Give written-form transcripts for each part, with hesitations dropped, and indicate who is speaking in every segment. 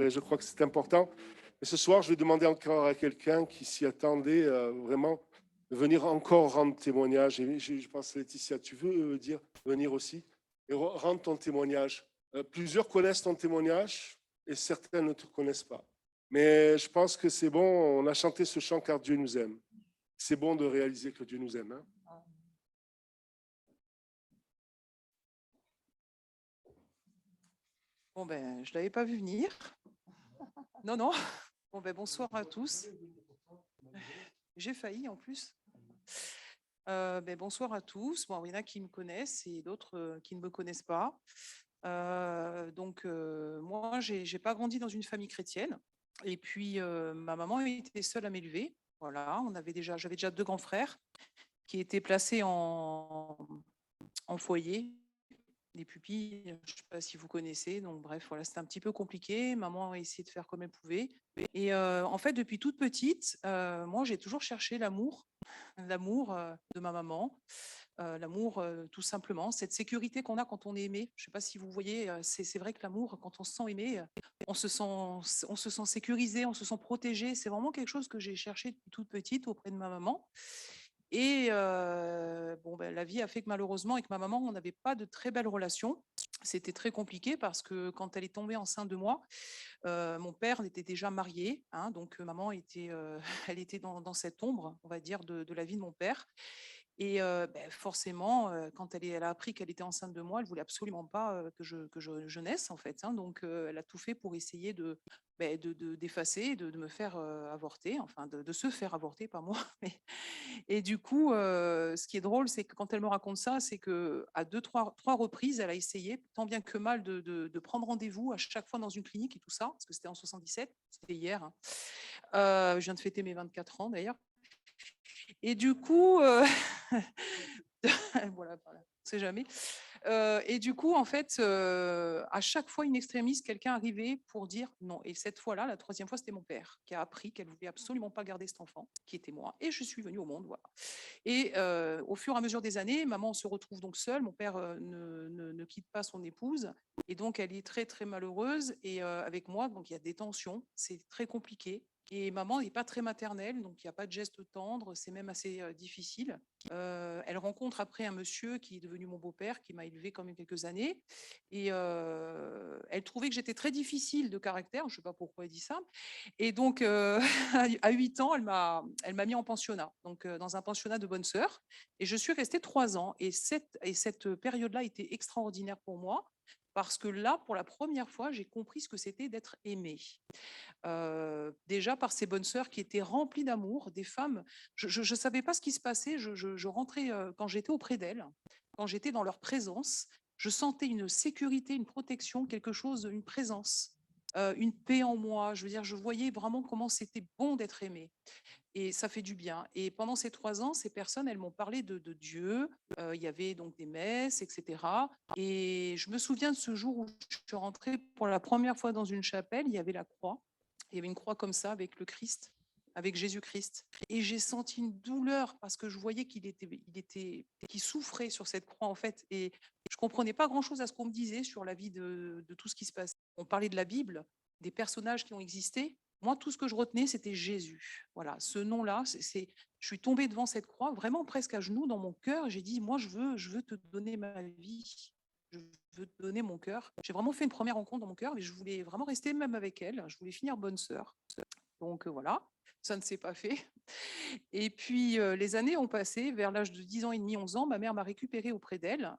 Speaker 1: Et je crois que c'est important. Et ce soir, je vais demander encore à quelqu'un qui s'y attendait vraiment de venir encore rendre témoignage. Et je pense, Laetitia, tu veux dire venir aussi et rendre ton témoignage. Plusieurs connaissent ton témoignage et certains ne te connaissent pas. Mais je pense que c'est bon, on a chanté ce chant car Dieu nous aime. C'est bon de réaliser que Dieu nous aime. Hein.
Speaker 2: Bon, ben, je ne l'avais pas vu venir. Non, non. Bon, ben, bonsoir à tous. J'ai failli en plus. Ben, bonsoir à tous. Bon, il y en a qui me connaissent et d'autres qui ne me connaissent pas. Moi, j'ai pas grandi dans une famille chrétienne. Et puis, ma maman était seule à m'élever. Voilà, j'avais déjà 2 grands frères qui étaient placés en foyer, des pupilles, je ne sais pas si vous connaissez. Donc, bref, voilà, c'était un petit peu compliqué. Maman a essayé de faire comme elle pouvait. Et en fait, depuis toute petite, moi, j'ai toujours cherché l'amour de ma maman. L'amour, tout simplement, cette sécurité qu'on a quand on est aimé. Je ne sais pas si vous voyez, c'est vrai que l'amour, quand on se sent aimé, on se sent sécurisé, on se sent protégé. C'est vraiment quelque chose que j'ai cherché depuis toute petite auprès de ma maman. Et bon, ben, la vie a fait que malheureusement, avec ma maman, on n'avait pas de très belles relations. C'était très compliqué parce que quand elle est tombée enceinte de moi, mon père était déjà marié, hein, donc maman était, elle était dans cette ombre, on va dire, de la vie de mon père. Et forcément, quand elle a appris qu'elle était enceinte de moi, elle voulait absolument pas que je naisse, en fait. Hein. Donc, elle a tout fait pour essayer d'effacer, de me faire avorter, enfin de se faire avorter, pas moi. Et du coup, ce qui est drôle, c'est que quand elle me raconte ça, c'est que à trois reprises, elle a essayé, tant bien que mal, de prendre rendez-vous à chaque fois dans une clinique et tout ça, parce que c'était en 77, c'était hier. Hein. Je viens de fêter mes 24 ans d'ailleurs. Et du coup, voilà, on ne sait jamais. Et du coup, en fait, à chaque fois, une extrémiste, quelqu'un arrivait pour dire non. Et cette fois-là, la troisième fois, c'était mon père qui a appris qu'elle voulait absolument pas garder cet enfant, qui était moi. Et je suis venue au monde, voilà. Et au fur et à mesure des années, maman se retrouve donc seule. Mon père ne quitte pas son épouse. Et donc, elle est très, très malheureuse. Et avec moi, donc il y a des tensions. C'est très compliqué. Et maman n'est pas très maternelle, donc il n'y a pas de geste tendre. C'est même assez difficile. Elle rencontre après un monsieur qui est devenu mon beau-père, qui m'a élevée quand même quelques années. Et elle trouvait que j'étais très difficile de caractère. Je ne sais pas pourquoi elle dit ça. Et donc, à 8 ans, elle m'a mis en pensionnat, donc dans un pensionnat de bonnes sœurs. Et je suis restée 3 ans. Et cette période-là était extraordinaire pour moi. Parce que là, pour la première fois, j'ai compris ce que c'était d'être aimée. Déjà par ces bonnes sœurs qui étaient remplies d'amour, des femmes. Je ne savais pas ce qui se passait. Je rentrais quand j'étais auprès d'elles, quand j'étais dans leur présence. Je sentais une sécurité, une protection, quelque chose, une présence, une paix en moi. Je veux dire, je voyais vraiment comment c'était bon d'être aimé. Et ça fait du bien. Et pendant ces 3 ans, ces personnes, elles m'ont parlé de Dieu. Il y avait donc des messes, etc. Et je me souviens de ce jour où je suis rentrée pour la première fois dans une chapelle. Il y avait la croix. Il y avait une croix comme ça avec le Christ, avec Jésus-Christ. Et j'ai senti une douleur parce que je voyais qu'il souffrait sur cette croix, en fait. Et je comprenais pas grand-chose à ce qu'on me disait sur la vie de tout ce qui se passe. On parlait de la Bible, des personnages qui ont existé. Moi, tout ce que je retenais, c'était Jésus. Voilà, ce nom-là, je suis tombée devant cette croix, vraiment presque à genoux dans mon cœur. Et j'ai dit, moi, je veux te donner ma vie. Je veux te donner mon cœur. J'ai vraiment fait une première rencontre dans mon cœur, mais je voulais vraiment rester même avec elle. Je voulais finir bonne sœur. Donc voilà, ça ne s'est pas fait. Et puis les années ont passé. Vers l'âge de 10 ans et demi, 11 ans, ma mère m'a récupérée auprès d'elle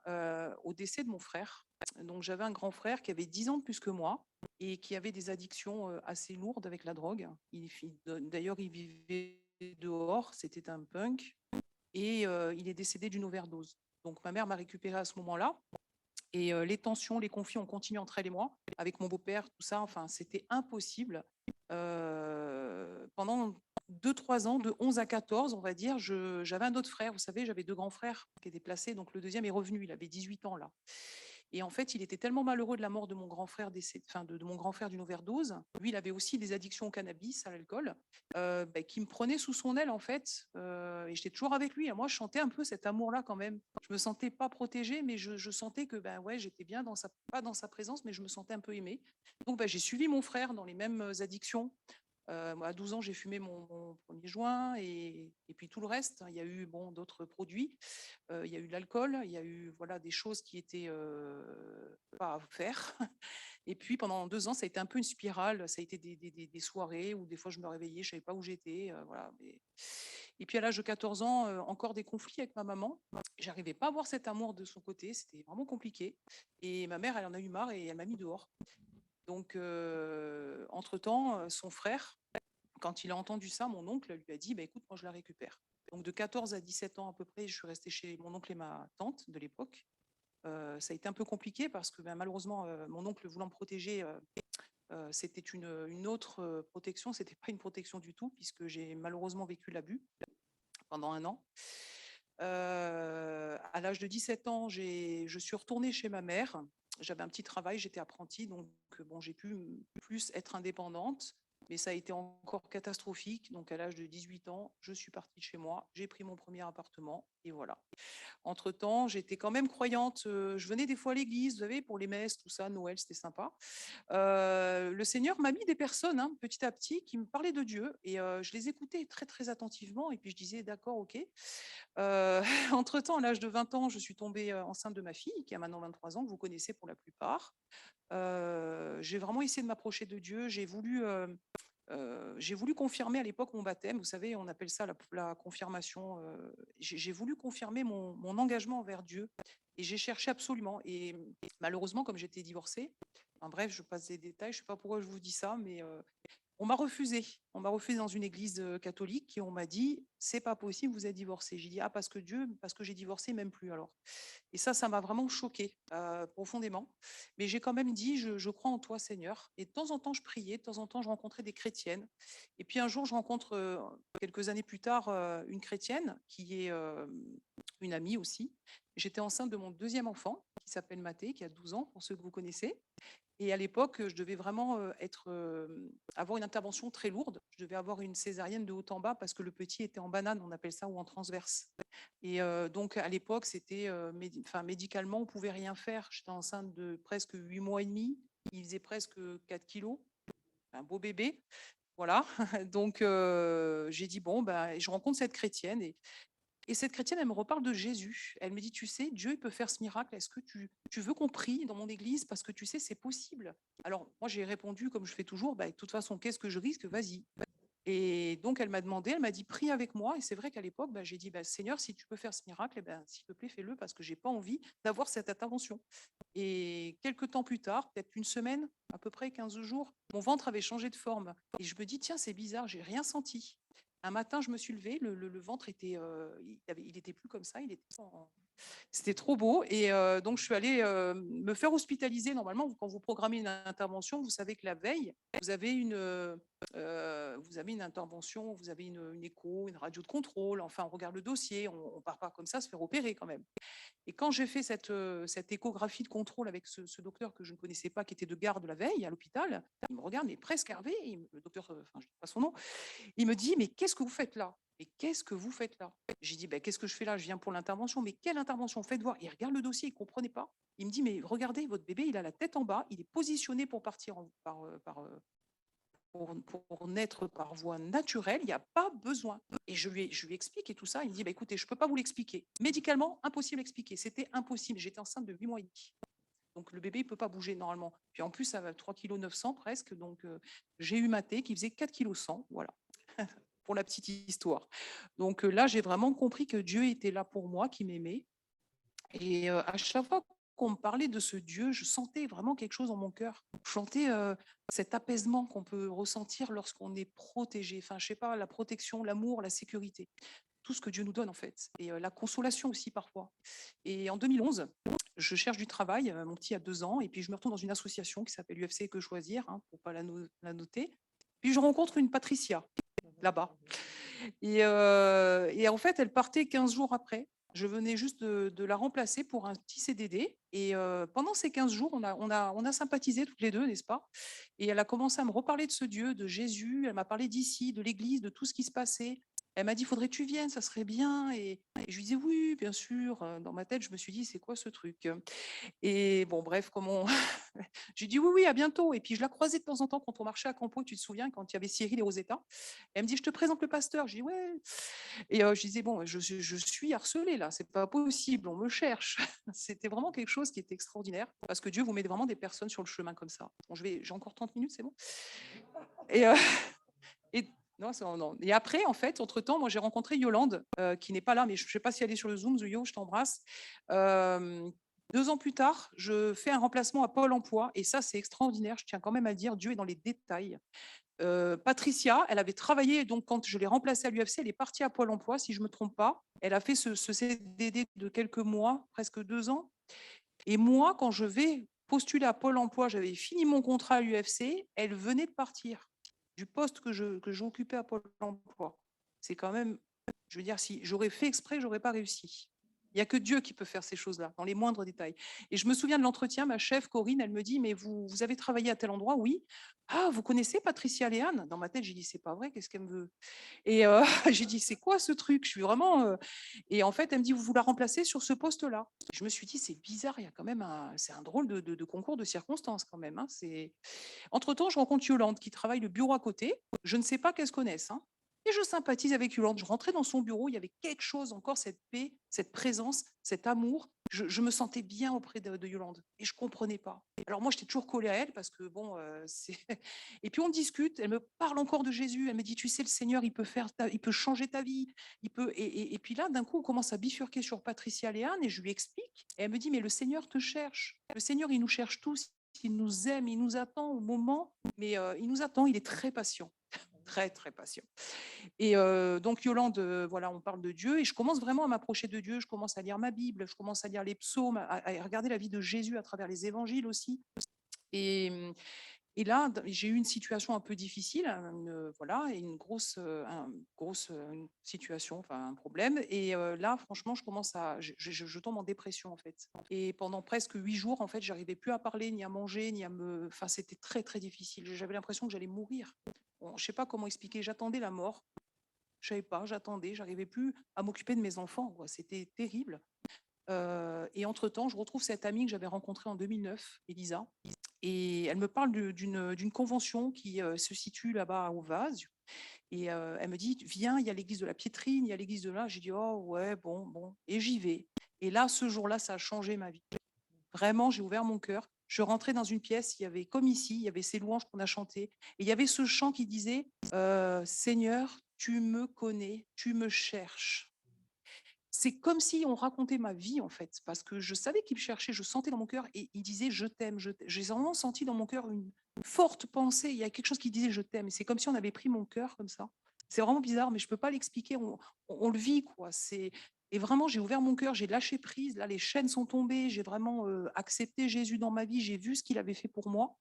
Speaker 2: au décès de mon frère. Donc j'avais un grand frère qui avait 10 ans de plus que moi et qui avait des addictions assez lourdes avec la drogue. D'ailleurs, il vivait dehors, c'était un punk et il est décédé d'une overdose. Donc ma mère m'a récupérée à ce moment-là. Et les tensions, les conflits ont continué entre elle et moi, avec mon beau-père, tout ça. Enfin, c'était impossible. Pendant 2-3 ans, de 11 à 14, on va dire, j'avais un autre frère. Vous savez, j'avais 2 grands frères qui étaient placés. Donc le deuxième est revenu. Il avait 18 ans là. Et en fait, il était tellement malheureux de la mort de mon grand frère de mon grand frère d'une overdose. Lui, il avait aussi des addictions au cannabis, à l'alcool, qui me prenait sous son aile en fait. Et j'étais toujours avec lui. Et moi, je sentais un peu cet amour-là quand même. Je me sentais pas protégée, mais je sentais que ouais, j'étais bien pas dans sa présence, mais je me sentais un peu aimée. Donc, j'ai suivi mon frère dans les mêmes addictions. Moi, à 12 ans, j'ai fumé mon premier joint et puis tout le reste. Il y a eu d'autres produits, il y a eu de l'alcool, il y a eu voilà, des choses qui étaient pas à faire. Et puis pendant 2 ans, ça a été un peu une spirale. Ça a été des soirées où des fois je me réveillais, je ne savais pas où j'étais. Voilà. Et puis à l'âge de 14 ans, encore des conflits avec ma maman. J'arrivais pas à voir cet amour de son côté, c'était vraiment compliqué. Et ma mère, elle en a eu marre et elle m'a mis dehors. Donc, entre-temps, son frère, quand il a entendu ça, mon oncle lui a dit, bah, écoute, moi je la récupère. Donc de 14 à 17 ans à peu près, je suis restée chez mon oncle et ma tante de l'époque. Ça a été un peu compliqué parce que malheureusement, mon oncle voulant me protéger, c'était une autre protection, c'était pas une protection du tout, puisque j'ai malheureusement vécu l'abus pendant 1 an. À l'âge de 17 ans, je suis retournée chez ma mère. J'avais un petit travail, j'étais apprentie, donc j'ai pu plus être indépendante, mais ça a été encore catastrophique. Donc à l'âge de 18 ans, je suis partie de chez moi, j'ai pris mon premier appartement et voilà. Entre-temps, j'étais quand même croyante. Je venais des fois à l'église, vous savez, pour les messes, tout ça, Noël, c'était sympa. Le Seigneur m'a mis des personnes, hein, petit à petit, qui me parlaient de Dieu et je les écoutais très, très attentivement et puis je disais: «D'accord, OK». Entre-temps, à l'âge de 20 ans, je suis tombée, enceinte de ma fille, qui a maintenant 23 ans, que vous connaissez pour la plupart. J'ai vraiment essayé de m'approcher de Dieu. J'ai voulu confirmer à l'époque mon baptême. Vous savez, on appelle ça la confirmation. J'ai voulu confirmer mon engagement envers Dieu et j'ai cherché absolument. Et malheureusement, comme j'étais divorcée, enfin, bref, je passe des détails, je ne sais pas pourquoi je vous dis ça, mais on m'a refusé. On m'a refusé dans une église catholique et on m'a dit: c'est pas possible, vous êtes divorcée. J'ai dit: ah, parce que j'ai divorcé, même plus alors. Et ça m'a vraiment choquée profondément. Mais j'ai quand même dit: je crois en toi, Seigneur. Et de temps en temps, je priais, de temps en temps, je rencontrais des chrétiennes. Et puis un jour, je rencontre, quelques années plus tard, une chrétienne qui est une amie aussi. J'étais enceinte de mon deuxième enfant, qui s'appelle Mathé, qui a 12 ans, pour ceux que vous connaissez. Et à l'époque, je devais vraiment avoir une intervention très lourde. Je devais avoir une césarienne de haut en bas parce que le petit était en banane, on appelle ça, ou en transverse. Et donc, à l'époque, c'était médicalement, on ne pouvait rien faire. J'étais enceinte de presque 8 mois et demi. Il faisait presque 4 kilos. Un beau bébé. Voilà. Donc, j'ai dit, bon, je rencontre cette chrétienne. Et cette chrétienne, elle me reparle de Jésus. Elle me dit: tu sais, Dieu, il peut faire ce miracle. Est-ce que tu veux qu'on prie dans mon église? Parce que tu sais, c'est possible. Alors, moi, j'ai répondu, comme je fais toujours: bah, de toute façon, qu'est-ce que je risque? Vas-y. Et donc, elle m'a demandé, elle m'a dit: prie avec moi. Et c'est vrai qu'à l'époque, j'ai dit: bah, Seigneur, si tu peux faire ce miracle, eh ben, s'il te plaît, fais-le, parce que j'ai pas envie d'avoir cette intervention. Et quelques temps plus tard, peut-être une semaine, à peu près 15 jours, mon ventre avait changé de forme. Et je me dis: tiens, c'est bizarre, j'ai rien senti. Un matin, je me suis levée, le ventre était, il était plus comme ça, c'était trop beau. Et donc, je suis allée me faire hospitaliser. Normalement, quand vous programmez une intervention, vous savez que la veille, vous avez une intervention, vous avez une écho, une radio de contrôle. Enfin, on regarde le dossier, on ne part pas comme ça se faire opérer quand même. Et quand j'ai fait cette échographie de contrôle avec ce docteur que je ne connaissais pas, qui était de garde la veille à l'hôpital, il me regarde, mais presque Hervé, le docteur, enfin, je ne dis pas son nom, il me dit: mais qu'est-ce que vous faites là? Mais qu'est-ce que vous faites là? J'ai dit: qu'est-ce que je fais là? Je viens pour l'intervention. Mais quelle intervention? Faites voir. Il regarde le dossier, il ne comprenait pas. Il me dit: mais regardez, votre bébé, il a la tête en bas, il est positionné pour partir pour naître par voie naturelle, il n'y a pas besoin. Et je lui explique et tout ça. Il me dit: écoutez, je ne peux pas vous l'expliquer. Médicalement, impossible à expliquer. C'était impossible. J'étais enceinte de 8 mois et demi. Donc, le bébé ne peut pas bouger normalement. Puis en plus, ça va 3,9 kg presque. Donc, j'ai eu Mathé qui faisait 4,1 kg. Voilà, pour la petite histoire. Donc là, j'ai vraiment compris que Dieu était là pour moi, qui m'aimait. Et à chaque fois qu'on me parlait de ce Dieu, je sentais vraiment quelque chose dans mon cœur. Je sentais cet apaisement qu'on peut ressentir lorsqu'on est protégé. Enfin, je sais pas, la protection, l'amour, la sécurité. Tout ce que Dieu nous donne, en fait. Et la consolation aussi, parfois. Et en 2011, je cherche du travail. Mon petit a 2 ans. Et puis, je me retrouve dans une association qui s'appelle UFC Que Choisir, hein, pour ne pas la noter. Puis, je rencontre une Patricia, là-bas. Et en fait, elle partait 15 jours après. Je venais juste de la remplacer pour un petit CDD et pendant ces 15 jours, on a sympathisé toutes les 2, n'est-ce pas? Et elle a commencé à me reparler de ce Dieu, de Jésus. Elle m'a parlé d'ici, de l'église, de tout ce qui se passait. Elle m'a dit: «Faudrait que tu viennes, ça serait bien» et je lui disais: «Oui, bien sûr», dans ma tête, je me suis dit: «C'est quoi ce truc?» Et bon, bref, comment j'ai dit: «Oui, oui, à bientôt» et puis je la croisais de temps en temps quand on marchait à Campo, tu te souviens, quand il y avait Cyril et Rosetta? Elle me dit: «Je te présente le pasteur». Je dis: «Ouais» et je disais: «Bon, je suis harcelée là, c'est pas possible, on me cherche». C'était vraiment quelque chose qui était extraordinaire parce que Dieu vous met vraiment des personnes sur le chemin comme ça. Bon, j'ai encore 30 minutes, c'est bon? Et et non, non et après, en fait, entre-temps, moi, j'ai rencontré Yolande, qui n'est pas là, mais je sais pas si elle est sur le Zoom. Yo, je t'embrasse. Hem, 2 ans plus tard, je fais un remplacement à Pôle emploi et ça, c'est extraordinaire. Je tiens quand même à le dire, Dieu est dans les détails. Patricia, elle avait travaillé donc quand je l'ai remplacée à l'UFC, elle est partie à Pôle emploi, si je me trompe pas. Elle a fait ce CDD de quelques mois, presque 2 ans et moi, quand je vais postuler à Pôle emploi, j'avais fini mon contrat à l'UFC, elle venait de partir du poste que j'occupais à Pôle emploi. C'est quand même, je veux dire, si j'aurais fait exprès, j'aurais pas réussi. Il y a que Dieu qui peut faire ces choses-là, dans les moindres détails. Et je me souviens de l'entretien, ma chef Corinne, elle me dit: «Mais vous avez travaillé à tel endroit?» «Oui». «Ah, vous connaissez Patricia Léane?» Dans ma tête, j'ai dit: «C'est pas vrai, qu'est-ce qu'elle me veut?» Et j'ai dit: «C'est quoi ce truc?» Je suis vraiment, et en fait, elle me dit: «Vous la remplacez sur ce poste-là». Je me suis dit: «C'est bizarre, il y a quand même c'est un drôle de concours de circonstances quand même, hein». Entre-temps, je rencontre Yolande qui travaille le bureau à côté. Je ne sais pas qu'elles se connaissent, hein. Et je sympathise avec Yolande. Je rentrais dans son bureau, il y avait quelque chose encore, cette paix, cette présence, cet amour. Je me sentais bien auprès de Yolande et je comprenais pas. Alors moi, j'étais toujours collée à elle parce que bon, c'est. Et puis on discute. Elle me parle encore de Jésus. Elle me dit: «Tu sais, le Seigneur, il peut changer ta vie. Il peut». Et puis là, d'un coup, on commence à bifurquer sur Patricia Léane et je lui explique. Et elle me dit: «Mais le Seigneur te cherche. Le Seigneur, il nous cherche tous. Il nous aime, il nous attend au moment, mais il nous attend. Il est très patient, très très patient». Et donc Yolande, voilà, on parle de Dieu et je commence vraiment à m'approcher de Dieu. Je commence à lire ma Bible, je commence à lire les psaumes, à regarder la vie de Jésus à travers les évangiles aussi. Et, et là, j'ai eu une situation un peu difficile, voilà, et une situation, enfin un problème. Et là, franchement, je tombe en dépression en fait. Et pendant presque 8 jours, en fait, j'arrivais plus à parler, ni à manger, ni à me. Enfin, c'était très très difficile. J'avais l'impression que j'allais mourir. Bon, je sais pas comment expliquer. J'attendais la mort. Je savais pas. J'attendais. J'arrivais plus à m'occuper de mes enfants, quoi. C'était terrible. Et entre-temps, je retrouve cette amie que j'avais rencontrée en 2009, Elisa, et elle me parle d'une convention qui se situe là-bas au Vase. Et elle me dit: «Viens, il y a l'église de la Piétrine, il y a l'église de là». J'ai dit: «Oh ouais, bon, bon», et j'y vais. Et là, ce jour-là, ça a changé ma vie. Vraiment, j'ai ouvert mon cœur. Je rentrais dans une pièce, il y avait comme ici, il y avait ces louanges qu'on a chantées, et il y avait ce chant qui disait Seigneur, tu me connais, tu me cherches. C'est comme si on racontait ma vie, en fait, parce que je savais qu'il me cherchait, je sentais dans mon cœur et il disait: «Je t'aime, je t'aime». J'ai vraiment senti dans mon cœur une forte pensée, il y a quelque chose qui disait: «Je t'aime», et c'est comme si on avait pris mon cœur comme ça. C'est vraiment bizarre, mais je peux pas l'expliquer, on le vit, quoi. Et vraiment, j'ai ouvert mon cœur, j'ai lâché prise, là, les chaînes sont tombées, j'ai vraiment, accepté Jésus dans ma vie, j'ai vu ce qu'il avait fait pour moi,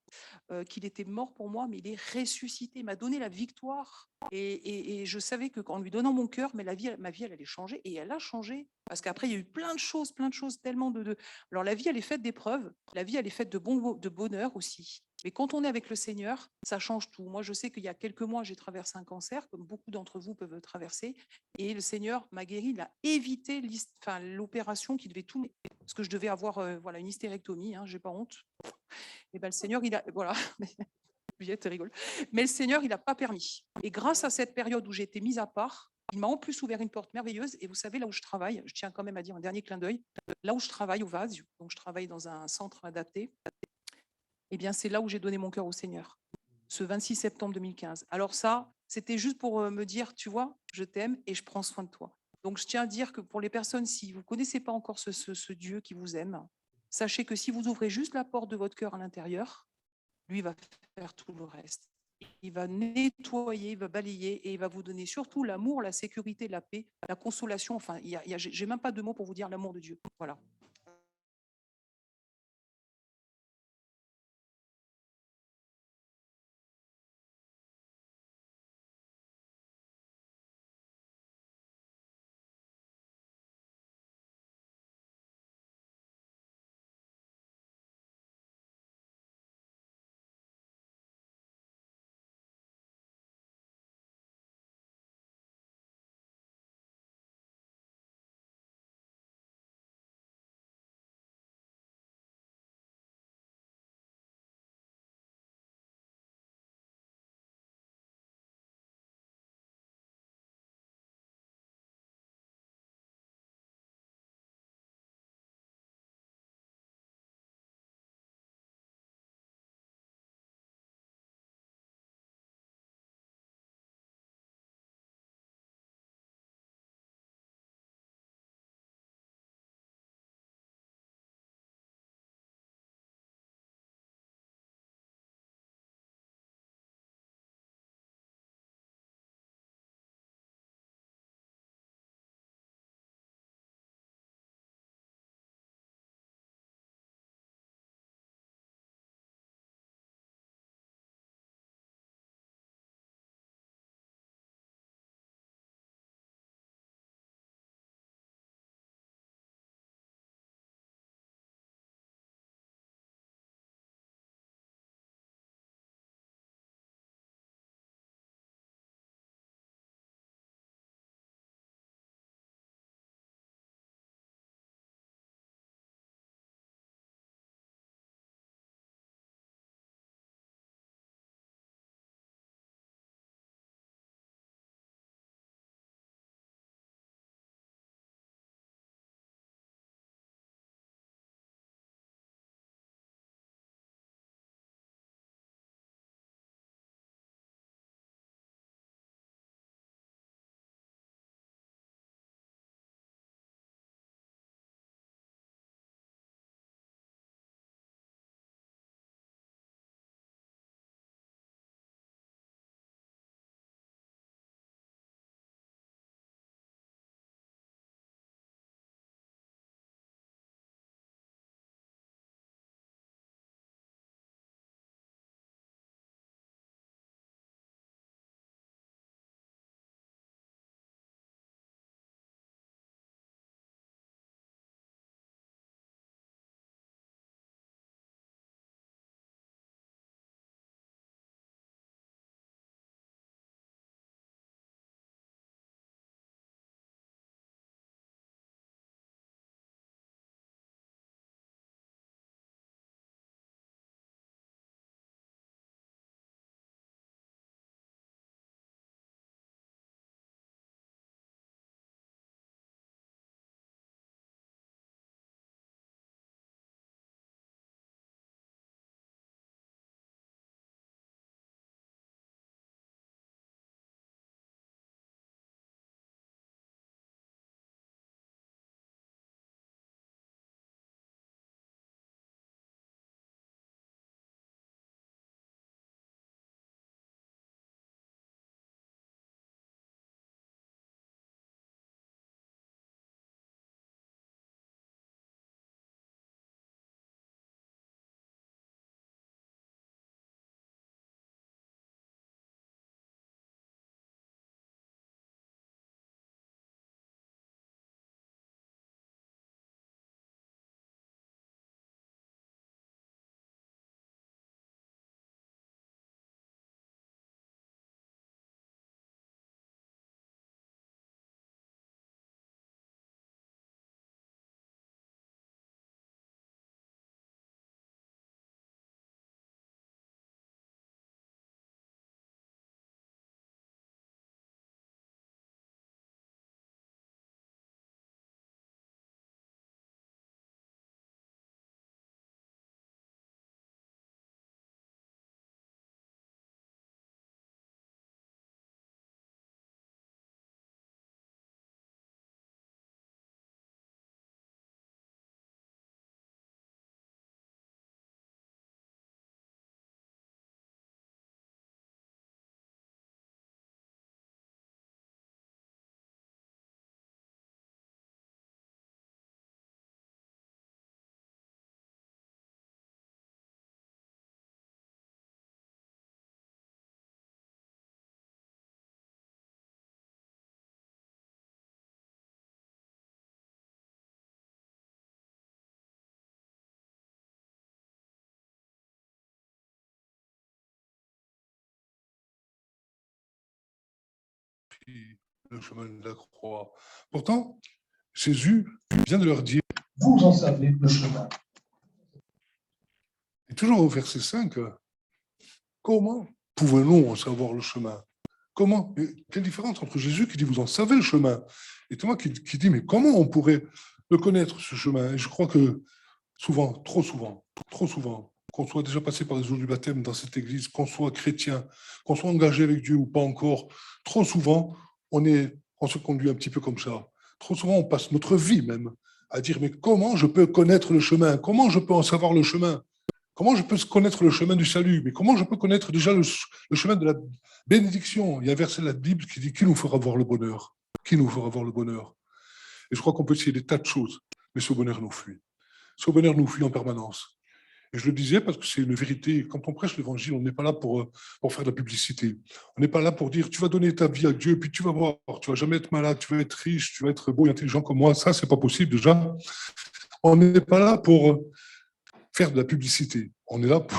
Speaker 2: qu'il était mort pour moi, mais il est ressuscité, il m'a donné la victoire. Et je savais que qu'en lui donnant mon cœur, mais ma vie, elle allait changer, et elle a changé. Parce qu'après, il y a eu plein de choses, tellement de. Alors, la vie, elle est faite d'épreuves, la vie, elle est faite de bonheur aussi. Mais quand on est avec le Seigneur, ça change tout. Moi, je sais qu'il y a quelques mois, j'ai traversé un cancer, comme beaucoup d'entre vous peuvent le traverser. Et le Seigneur m'a guéri, il a évité l'opération qui devait tout. Parce que je devais avoir voilà, une hystérectomie, hein, j'ai pas honte. Et ben, le Seigneur, il a. Voilà. Juliette rigole. Mais le Seigneur, il n'a pas permis. Et grâce à cette période où j'ai été mise à part, il m'a en plus ouvert une porte merveilleuse. Et vous savez, là où je travaille, je tiens quand même à dire un dernier clin d'œil, là où je travaille au Vase, donc je travaille dans un centre adapté, eh bien, c'est là où j'ai donné mon cœur au Seigneur, ce 26 septembre 2015. Alors ça, c'était juste pour me dire, tu vois, je t'aime et je prends soin de toi. Donc, je tiens à dire que pour les personnes, si vous ne connaissez pas encore ce Dieu qui vous aime, sachez que si vous ouvrez juste la porte de votre cœur à l'intérieur, lui va faire tout le reste. Il va nettoyer, il va balayer et il va vous donner surtout l'amour, la sécurité, la paix, la consolation. Enfin, j'ai même pas de mots pour vous dire l'amour de Dieu. Voilà.
Speaker 3: le chemin de la croix. Pourtant, Jésus vient de leur dire, vous en savez le chemin. Et toujours au verset 5, comment pouvons-nous en savoir le chemin? Comment? Quelle différence entre Jésus qui dit, vous en savez le chemin, et Thomas qui dit, mais comment on pourrait le connaître, ce chemin? Et je crois que souvent, trop souvent, qu'on soit déjà passé par les eaux du baptême dans cette église, qu'on soit chrétien, qu'on soit engagé avec Dieu ou pas encore, trop souvent, on se conduit un petit peu comme ça. Trop souvent, on passe notre vie même à dire, mais comment je peux connaître le chemin? Comment je peux en savoir le chemin? Comment je peux connaître le chemin du salut? Mais comment je peux connaître déjà le chemin de la bénédiction? Il y a un verset de la Bible qui dit, qui nous fera voir le bonheur? Qui nous fera voir le bonheur? Et je crois qu'on peut essayer des tas de choses, mais ce bonheur nous fuit. Ce bonheur nous fuit en permanence. Et je le disais parce que c'est une vérité. Quand on prêche l'évangile, on n'est pas là pour faire de la publicité. On n'est pas là pour dire, tu vas donner ta vie à Dieu, puis tu vas voir, tu vas jamais être malade, tu vas être riche, tu vas être beau et intelligent comme moi. Ça, c'est pas possible déjà. On n'est pas là pour faire de la publicité. On est là pour,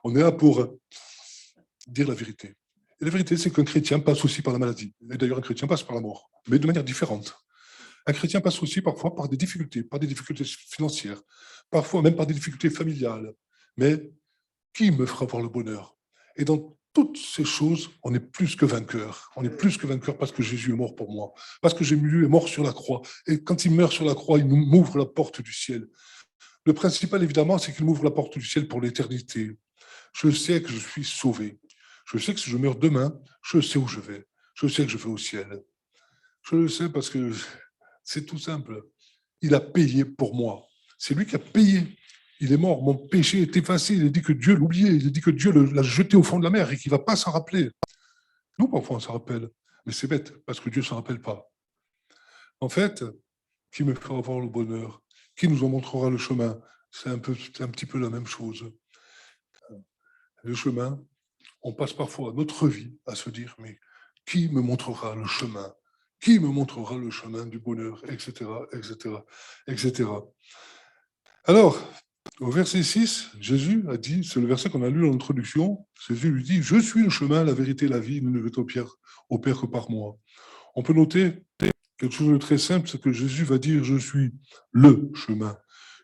Speaker 3: on est là pour dire la vérité. Et la vérité, c'est qu'un chrétien passe aussi par la maladie. Et d'ailleurs, un chrétien passe par la mort, mais de manière différente. Un chrétien passe aussi parfois par des difficultés financières, parfois même par des difficultés familiales. Mais qui me fera voir le bonheur? Et dans toutes ces choses, on est plus que vainqueur. On est plus que vainqueur parce que Jésus est mort pour moi, parce que Jésus est mort sur la croix. Et quand il meurt sur la croix, il nous m'ouvre la porte du ciel. Le principal, évidemment, c'est qu'il m'ouvre la porte du ciel pour l'éternité. Je sais que je suis sauvé. Je sais que si je meurs demain, je sais où je vais. Je sais que je vais au ciel. Je le sais parce que c'est tout simple. Il a payé pour moi. C'est lui qui a payé. Il est mort. Mon péché est effacé. Il a dit que Dieu l'oubliait. Il a dit que Dieu l'a jeté au fond de la mer et qu'il ne va pas s'en rappeler. Nous, parfois, on s'en rappelle. Mais c'est bête parce que Dieu ne s'en rappelle pas. En fait, qui me fera voir le bonheur? Qui nous en montrera le chemin? C'est un petit peu la même chose. Le chemin, on passe parfois notre vie à se dire, mais qui me montrera le chemin? Qui me montrera le chemin du bonheur, etc., etc., etc. Alors, au verset 6, Jésus a dit, c'est le verset qu'on a lu dans l'introduction, Jésus lui dit, je suis le chemin, la vérité, la vie, il ne veut au Père que par moi. On peut noter quelque chose de très simple, c'est que Jésus va dire, je suis le chemin,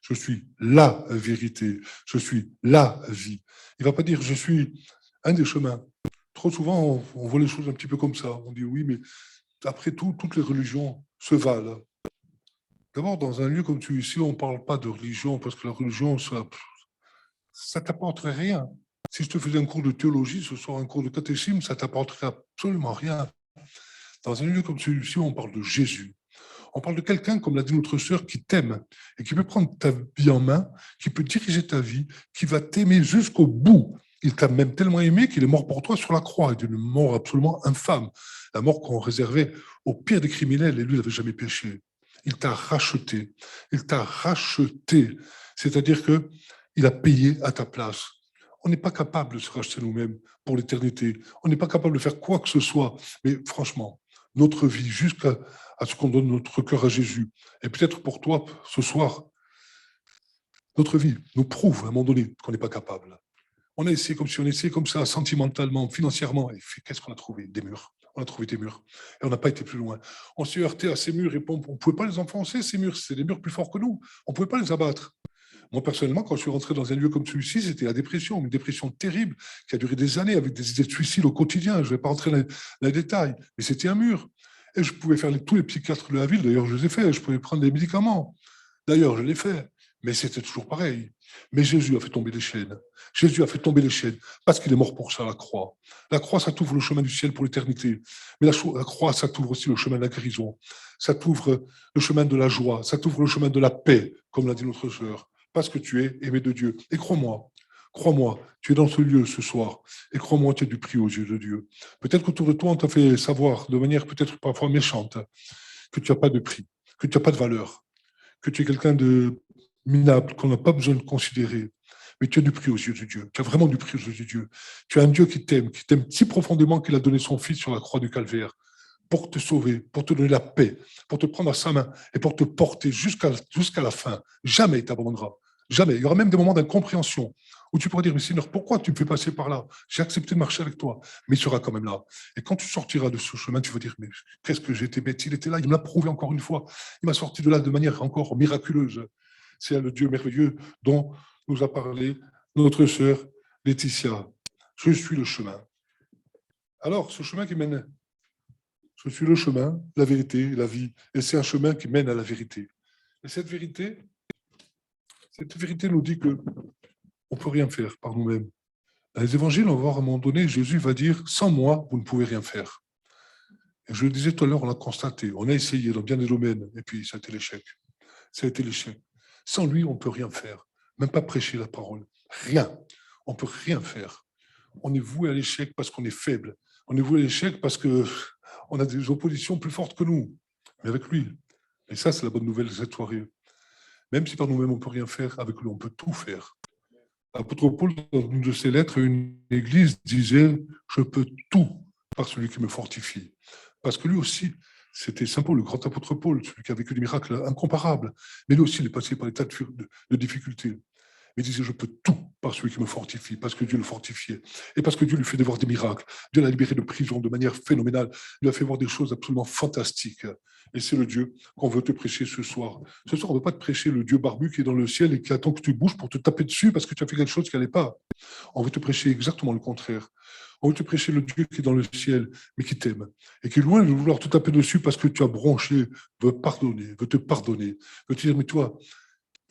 Speaker 3: je suis la vérité, je suis la vie. Il ne va pas dire, je suis un des chemins. Trop souvent, on voit les choses un petit peu comme ça. On dit, oui, mais après tout, toutes les religions se valent. D'abord, dans un lieu comme celui-ci, on ne parle pas de religion, parce que la religion, ça ne t'apporterait rien. Si je te faisais un cours de théologie, ce soir un cours de catéchisme, ça ne t'apporterait absolument rien. Dans un lieu comme celui-ci, on parle de Jésus. On parle de quelqu'un, comme l'a dit notre sœur, qui t'aime et qui peut prendre ta vie en main, qui peut diriger ta vie, qui va t'aimer jusqu'au bout. Il t'a même tellement aimé qu'il est mort pour toi sur la croix, d'une mort absolument infâme, la mort qu'on réservait au pire des criminels, et lui n'avait jamais péché. Il t'a racheté. Il t'a racheté. C'est-à-dire qu'il a payé à ta place. On n'est pas capable de se racheter nous-mêmes pour l'éternité. On n'est pas capable de faire quoi que ce soit. Mais franchement, notre vie, jusqu'à ce qu'on donne notre cœur à Jésus, et peut-être pour toi, ce soir, notre vie nous prouve à un moment donné qu'on n'est pas capable. On a essayé comme ça, sentimentalement, financièrement, et qu'est-ce qu'on a trouvé? Des murs. On a trouvé des murs. Et on n'a pas été plus loin. On s'est heurté à ces murs et on ne pouvait pas les enfoncer, ces murs. C'est des murs plus forts que nous. On ne pouvait pas les abattre. Moi, personnellement, quand je suis rentré dans un lieu comme celui-ci, c'était la dépression, une dépression terrible qui a duré des années avec des idées de suicide au quotidien. Je ne vais pas rentrer dans les détails, mais c'était un mur. Et je pouvais faire tous les psychiatres de la ville. D'ailleurs, je les ai fait. Je pouvais prendre des médicaments. D'ailleurs, je l'ai fait. Mais c'était toujours pareil. Mais Jésus a fait tomber les chaînes. Jésus a fait tomber les chaînes parce qu'il est mort pour ça, la croix. La croix, ça t'ouvre le chemin du ciel pour l'éternité. Mais la croix, ça t'ouvre aussi le chemin de la guérison. Ça t'ouvre le chemin de la joie. Ça t'ouvre le chemin de la paix, comme l'a dit notre sœur. Parce que tu es aimé de Dieu. Et crois-moi, tu es dans ce lieu ce soir. Et crois-moi, tu as du prix aux yeux de Dieu. Peut-être qu'autour de toi, on t'a fait savoir, de manière peut-être parfois méchante, que tu n'as pas de prix, que tu n'as pas de valeur, que tu es quelqu'un de minable, qu'on n'a pas besoin de considérer. Mais tu as du prix aux yeux de Dieu. Tu as vraiment du prix aux yeux de Dieu. Tu as un Dieu qui t'aime si profondément qu'il a donné son Fils sur la croix du Calvaire pour te sauver, pour te donner la paix, pour te prendre à sa main et pour te porter jusqu'à la fin. Jamais il t'abandonnera. Jamais. Il y aura même des moments d'incompréhension Ou tu pourras dire, mais Seigneur, pourquoi tu me fais passer par là? J'ai accepté de marcher avec toi, mais il sera quand même là. Et quand tu sortiras de ce chemin, tu vas dire, mais qu'est-ce que j'ai été bête, il était là, il me l'a prouvé encore une fois. Il m'a sorti de là de manière encore miraculeuse. C'est le Dieu merveilleux dont nous a parlé notre sœur Laetitia. Je suis le chemin. Alors, ce chemin qui mène, je suis le chemin, la vérité, la vie. Et c'est un chemin qui mène à la vérité. Et cette vérité nous dit que on ne peut rien faire par nous-mêmes. Dans les évangiles, on va voir à un moment donné, Jésus va dire, sans moi, vous ne pouvez rien faire. Et je le disais tout à l'heure, on l'a constaté, on a essayé dans bien des domaines, et puis ça a été l'échec. Ça a été l'échec. Sans lui, on ne peut rien faire, même pas prêcher la parole. Rien. On ne peut rien faire. On est voué à l'échec parce qu'on est faible. On est voué à l'échec parce qu'on a des oppositions plus fortes que nous. Mais avec lui. Et ça, c'est la bonne nouvelle de cette soirée. Même si par nous-mêmes, on ne peut rien faire, avec lui, on peut tout faire. L'apôtre Paul, dans une de ses lettres à une église, disait « Je peux tout par celui qui me fortifie ». Parce que lui aussi, c'était Saint Paul, le grand apôtre Paul, celui qui a vécu des miracles incomparables. Mais lui aussi, il est passé par des tas de difficultés. Mais il disait « Je peux tout par celui qui me fortifie », parce que Dieu le fortifiait. Et parce que Dieu lui fait voir des miracles. Dieu l'a libéré de prison de manière phénoménale. Il lui a fait voir des choses absolument fantastiques. Et c'est le Dieu qu'on veut te prêcher ce soir. Ce soir, on ne veut pas te prêcher le Dieu barbu qui est dans le ciel et qui attend que tu bouges pour te taper dessus parce que tu as fait quelque chose qui n'allait pas. On veut te prêcher exactement le contraire. On veut te prêcher le Dieu qui est dans le ciel, mais qui t'aime. Et qui est loin de vouloir te taper dessus parce que tu as bronché, veut pardonner, veut te pardonner, veut te dire, mais toi,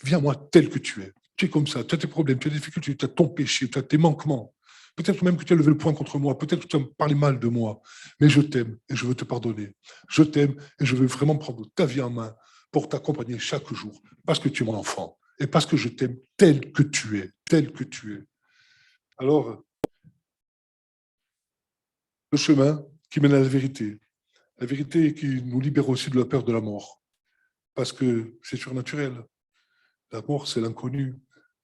Speaker 3: viens moi tel que tu es. Tu es comme ça, tu as tes problèmes, tu as des difficultés, tu as ton péché, tu as tes manquements. Peut-être même que tu as levé le poing contre moi, peut-être que tu as parlé mal de moi, mais je t'aime et je veux te pardonner. Je t'aime et je veux vraiment prendre ta vie en main pour t'accompagner chaque jour, parce que tu es mon enfant et parce que je t'aime tel que tu es, tel que tu es. Alors, le chemin qui mène à la vérité qui nous libère aussi de la peur de la mort, parce que c'est surnaturel. La mort, c'est l'inconnu,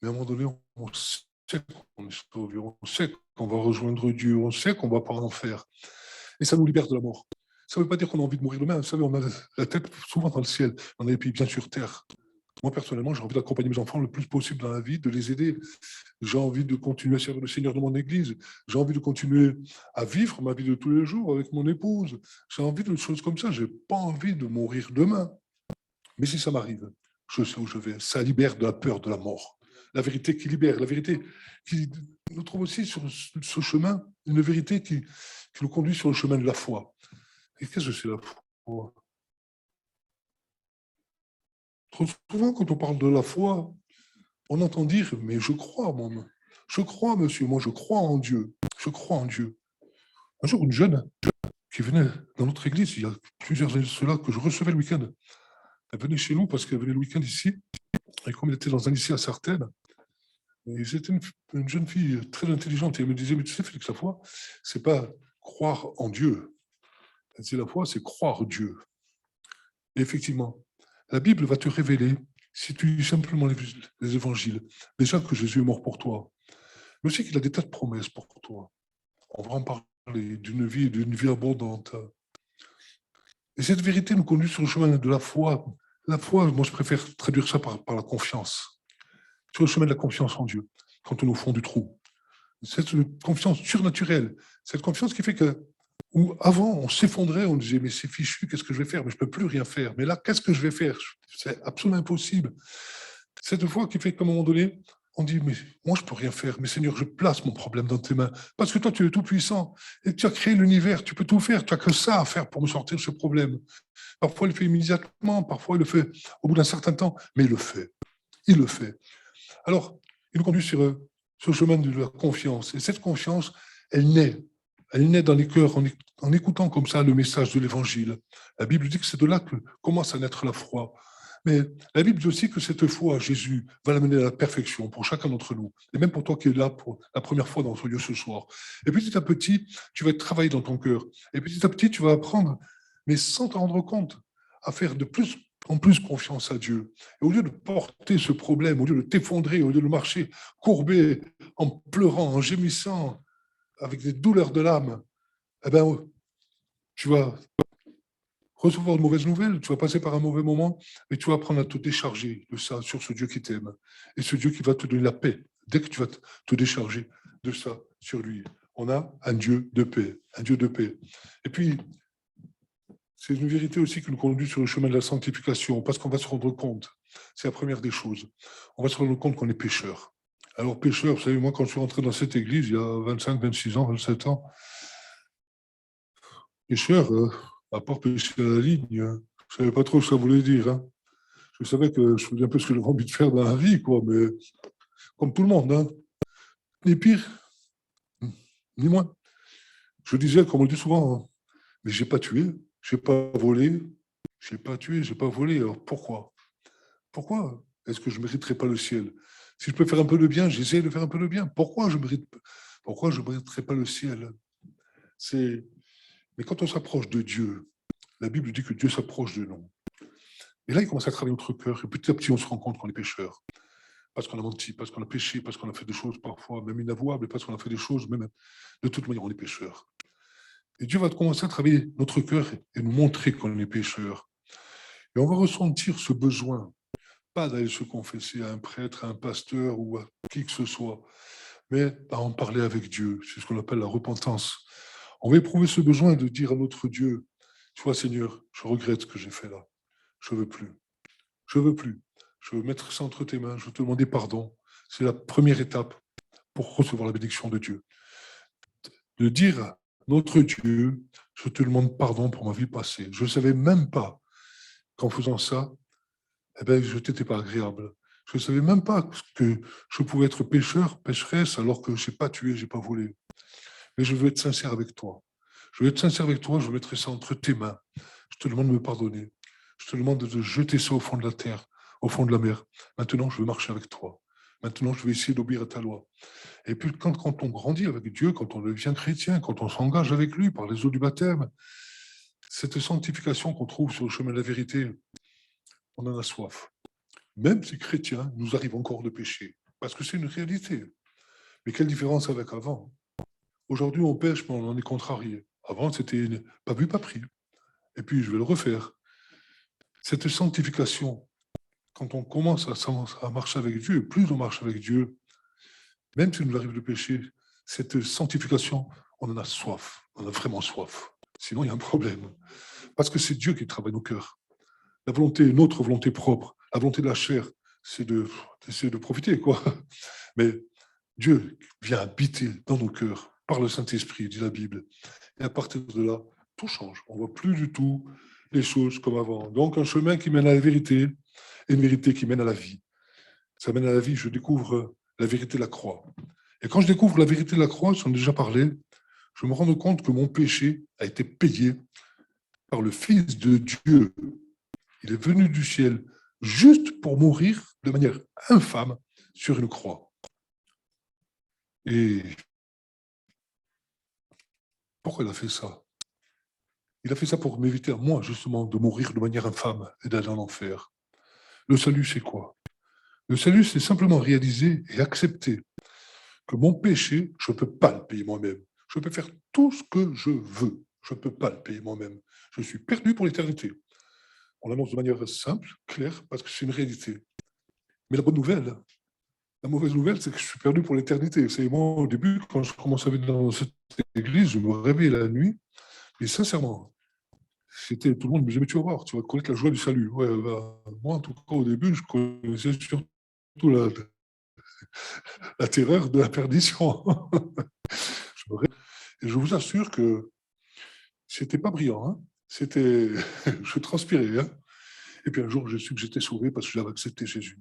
Speaker 3: mais à un moment donné, on sait qu'on est sauvé, on sait qu'on va rejoindre Dieu, on sait qu'on va pas en enfer. Et ça nous libère de la mort. Ça ne veut pas dire qu'on a envie de mourir demain. Vous savez, on a la tête souvent dans le ciel, on a les pieds bien sur terre. Moi, personnellement, j'ai envie d'accompagner mes enfants le plus possible dans la vie, de les aider. J'ai envie de continuer à servir le Seigneur de mon Église. J'ai envie de continuer à vivre ma vie de tous les jours avec mon épouse. J'ai envie de choses comme ça. Je n'ai pas envie de mourir demain. Mais si ça m'arrive, je sais où je vais. Ça libère de la peur de la mort. La vérité qui libère, la vérité qui nous trouve aussi sur ce chemin, une vérité qui nous conduit sur le chemin de la foi. Et qu'est-ce que c'est la foi? Trop souvent, quand on parle de la foi, on entend dire, mais je crois, moi. Je crois, monsieur, moi, je crois en Dieu. Je crois en Dieu. Un jour, une jeune qui venait dans notre église, il y a plusieurs années de cela, que je recevais le week-end, elle venait chez nous parce qu'elle venait le week-end ici, et comme elle était dans un lycée à Sartène, et c'était une jeune fille très intelligente, et elle me disait, mais tu sais, Félix, la foi, c'est pas croire en Dieu. Elle disait, la foi, c'est croire Dieu. Et effectivement, la Bible va te révéler, si tu lis simplement les évangiles, déjà que Jésus est mort pour toi, mais aussi qu'il a des tas de promesses pour toi. On va en parler d'une vie abondante. Et cette vérité nous conduit sur le chemin de la foi. La foi, moi je préfère traduire ça par la confiance. Sur le chemin de la confiance en Dieu, quand on est au fond du trou. Cette confiance surnaturelle, cette confiance qui fait que, où avant on s'effondrait, on disait mais c'est fichu, qu'est-ce que je vais faire? Mais je ne peux plus rien faire. Mais là, qu'est-ce que je vais faire? C'est absolument impossible. Cette foi qui fait qu'à un moment donné, on dit, mais moi, je ne peux rien faire. Mais Seigneur, je place mon problème dans tes mains. Parce que toi, tu es tout puissant. Et tu as créé l'univers. Tu peux tout faire. Tu n'as que ça à faire pour me sortir de ce problème. Parfois, il le fait immédiatement. Parfois, il le fait au bout d'un certain temps. Mais il le fait. Il le fait. Alors, il nous conduit sur ce chemin de la confiance. Et cette confiance, elle naît. Elle naît dans les cœurs en écoutant comme ça le message de l'Évangile. La Bible dit que c'est de là que commence à naître la foi. Mais la Bible dit aussi que cette foi, Jésus, va l'amener à la perfection pour chacun d'entre nous. Et même pour toi qui es là pour la première fois dans ce lieu ce soir. Et petit à petit, tu vas travailler dans ton cœur. Et petit à petit, tu vas apprendre, mais sans te rendre compte, à faire de plus en plus confiance à Dieu. Et au lieu de porter ce problème, au lieu de t'effondrer, au lieu de marcher courbé, en pleurant, en gémissant, avec des douleurs de l'âme, eh ben, tu vas recevoir de mauvaises nouvelles, tu vas passer par un mauvais moment, mais tu vas apprendre à te décharger de ça sur ce Dieu qui t'aime et ce Dieu qui va te donner la paix dès que tu vas te décharger de ça sur lui. On a un Dieu de paix, un Dieu de paix. Et puis, c'est une vérité aussi qui nous conduit sur le chemin de la sanctification, parce qu'on va se rendre compte, c'est la première des choses, on va se rendre compte qu'on est pécheur. Alors, pécheur, vous savez, moi, quand je suis rentré dans cette église, il y a 25, 26 ans, 27 ans, pécheur, à part pécher à la ligne, je ne savais pas trop ce que ça voulait dire. Hein. Je savais que je faisais un peu ce que j'avais envie de faire dans la vie, quoi, mais comme tout le monde. Hein. Ni pire, ni moins. Je disais, comme on le dit souvent, hein, mais je n'ai pas tué, je n'ai pas volé, je n'ai pas tué, je n'ai pas volé. Alors pourquoi? Pourquoi est-ce que je ne mériterais pas le ciel? Si je peux faire un peu de bien, j'essaie de faire un peu de bien. Pourquoi je ne mériterais pas le ciel? Mais quand on s'approche de Dieu, la Bible dit que Dieu s'approche de nous. Et là, il commence à travailler notre cœur. Et petit à petit, on se rend compte qu'on est pécheur. Parce qu'on a menti, parce qu'on a péché, parce qu'on a fait des choses parfois même inavouables, et parce qu'on a fait des choses, même de toute manière, on est pécheur. Et Dieu va commencer à travailler notre cœur et nous montrer qu'on est pécheur. Et on va ressentir ce besoin, pas d'aller se confesser à un prêtre, à un pasteur ou à qui que ce soit, mais à en parler avec Dieu. C'est ce qu'on appelle la repentance. On va éprouver ce besoin de dire à notre Dieu, tu vois Seigneur, je regrette ce que j'ai fait là. Je ne veux plus. Je ne veux plus. Je veux mettre ça entre tes mains. Je veux te demander pardon. C'est la première étape pour recevoir la bénédiction de Dieu. De dire à notre Dieu, je te demande pardon pour ma vie passée. Je ne savais même pas qu'en faisant ça, je n'étais pas agréable. Je ne savais même pas que je pouvais être pécheur, pécheresse, alors que je n'ai pas tué, je n'ai pas volé. Mais je veux être sincère avec toi. Je veux être sincère avec toi, je veux mettre ça entre tes mains. Je te demande de me pardonner. Je te demande de jeter ça au fond de la terre, au fond de la mer. Maintenant, je veux marcher avec toi. Maintenant, je vais essayer d'obéir à ta loi. Et puis, quand on grandit avec Dieu, quand on devient chrétien, quand on s'engage avec lui par les eaux du baptême, cette sanctification qu'on trouve sur le chemin de la vérité, on en a soif. Même si chrétiens, nous arrive encore de pécher. Parce que c'est une réalité. Mais quelle différence avec avant? Aujourd'hui, on pêche, mais on en est contrarié. Avant, c'était pas vu, pas pris. Et puis, je vais le refaire. Cette sanctification, quand on commence à marcher avec Dieu, et plus on marche avec Dieu, même s'il nous arrive de pécher, cette sanctification, on en a soif. On a vraiment soif. Sinon, il y a un problème. Parce que c'est Dieu qui travaille nos cœurs. La volonté, notre volonté propre, la volonté de la chair, c'est d'essayer de profiter, quoi. Mais Dieu vient habiter dans nos cœurs par le Saint-Esprit, dit la Bible. Et à partir de là, tout change. On ne voit plus du tout les choses comme avant. Donc, un chemin qui mène à la vérité et une vérité qui mène à la vie. Ça mène à la vie, je découvre la vérité de la croix. Et quand je découvre la vérité de la croix, j'en ai déjà parlé, je me rends compte que mon péché a été payé par le Fils de Dieu. Il est venu du ciel juste pour mourir de manière infâme sur une croix. Et pourquoi il a fait ça? Il a fait ça pour m'éviter à moi, justement, de mourir de manière infâme et d'aller en enfer. Le salut, c'est quoi? Le salut, c'est simplement réaliser et accepter que mon péché, je ne peux pas le payer moi-même. Je peux faire tout ce que je veux. Je ne peux pas le payer moi-même. Je suis perdu pour l'éternité. On l'annonce de manière simple, claire, parce que c'est une réalité. Mais la mauvaise nouvelle, c'est que je suis perdu pour l'éternité. C'est moi, au début, quand je commençais à venir dans cette église, je me réveillais la nuit, et sincèrement, tout le monde me disait, mais tu vas voir, tu vas connaître la joie du salut. Ouais, moi, en tout cas, au début, je connaissais surtout la terreur de la perdition. Et je vous assure que c'était pas brillant. Hein. Je transpirais. Hein. Et puis un jour, j'ai su que j'étais sauvé parce que j'avais accepté Jésus.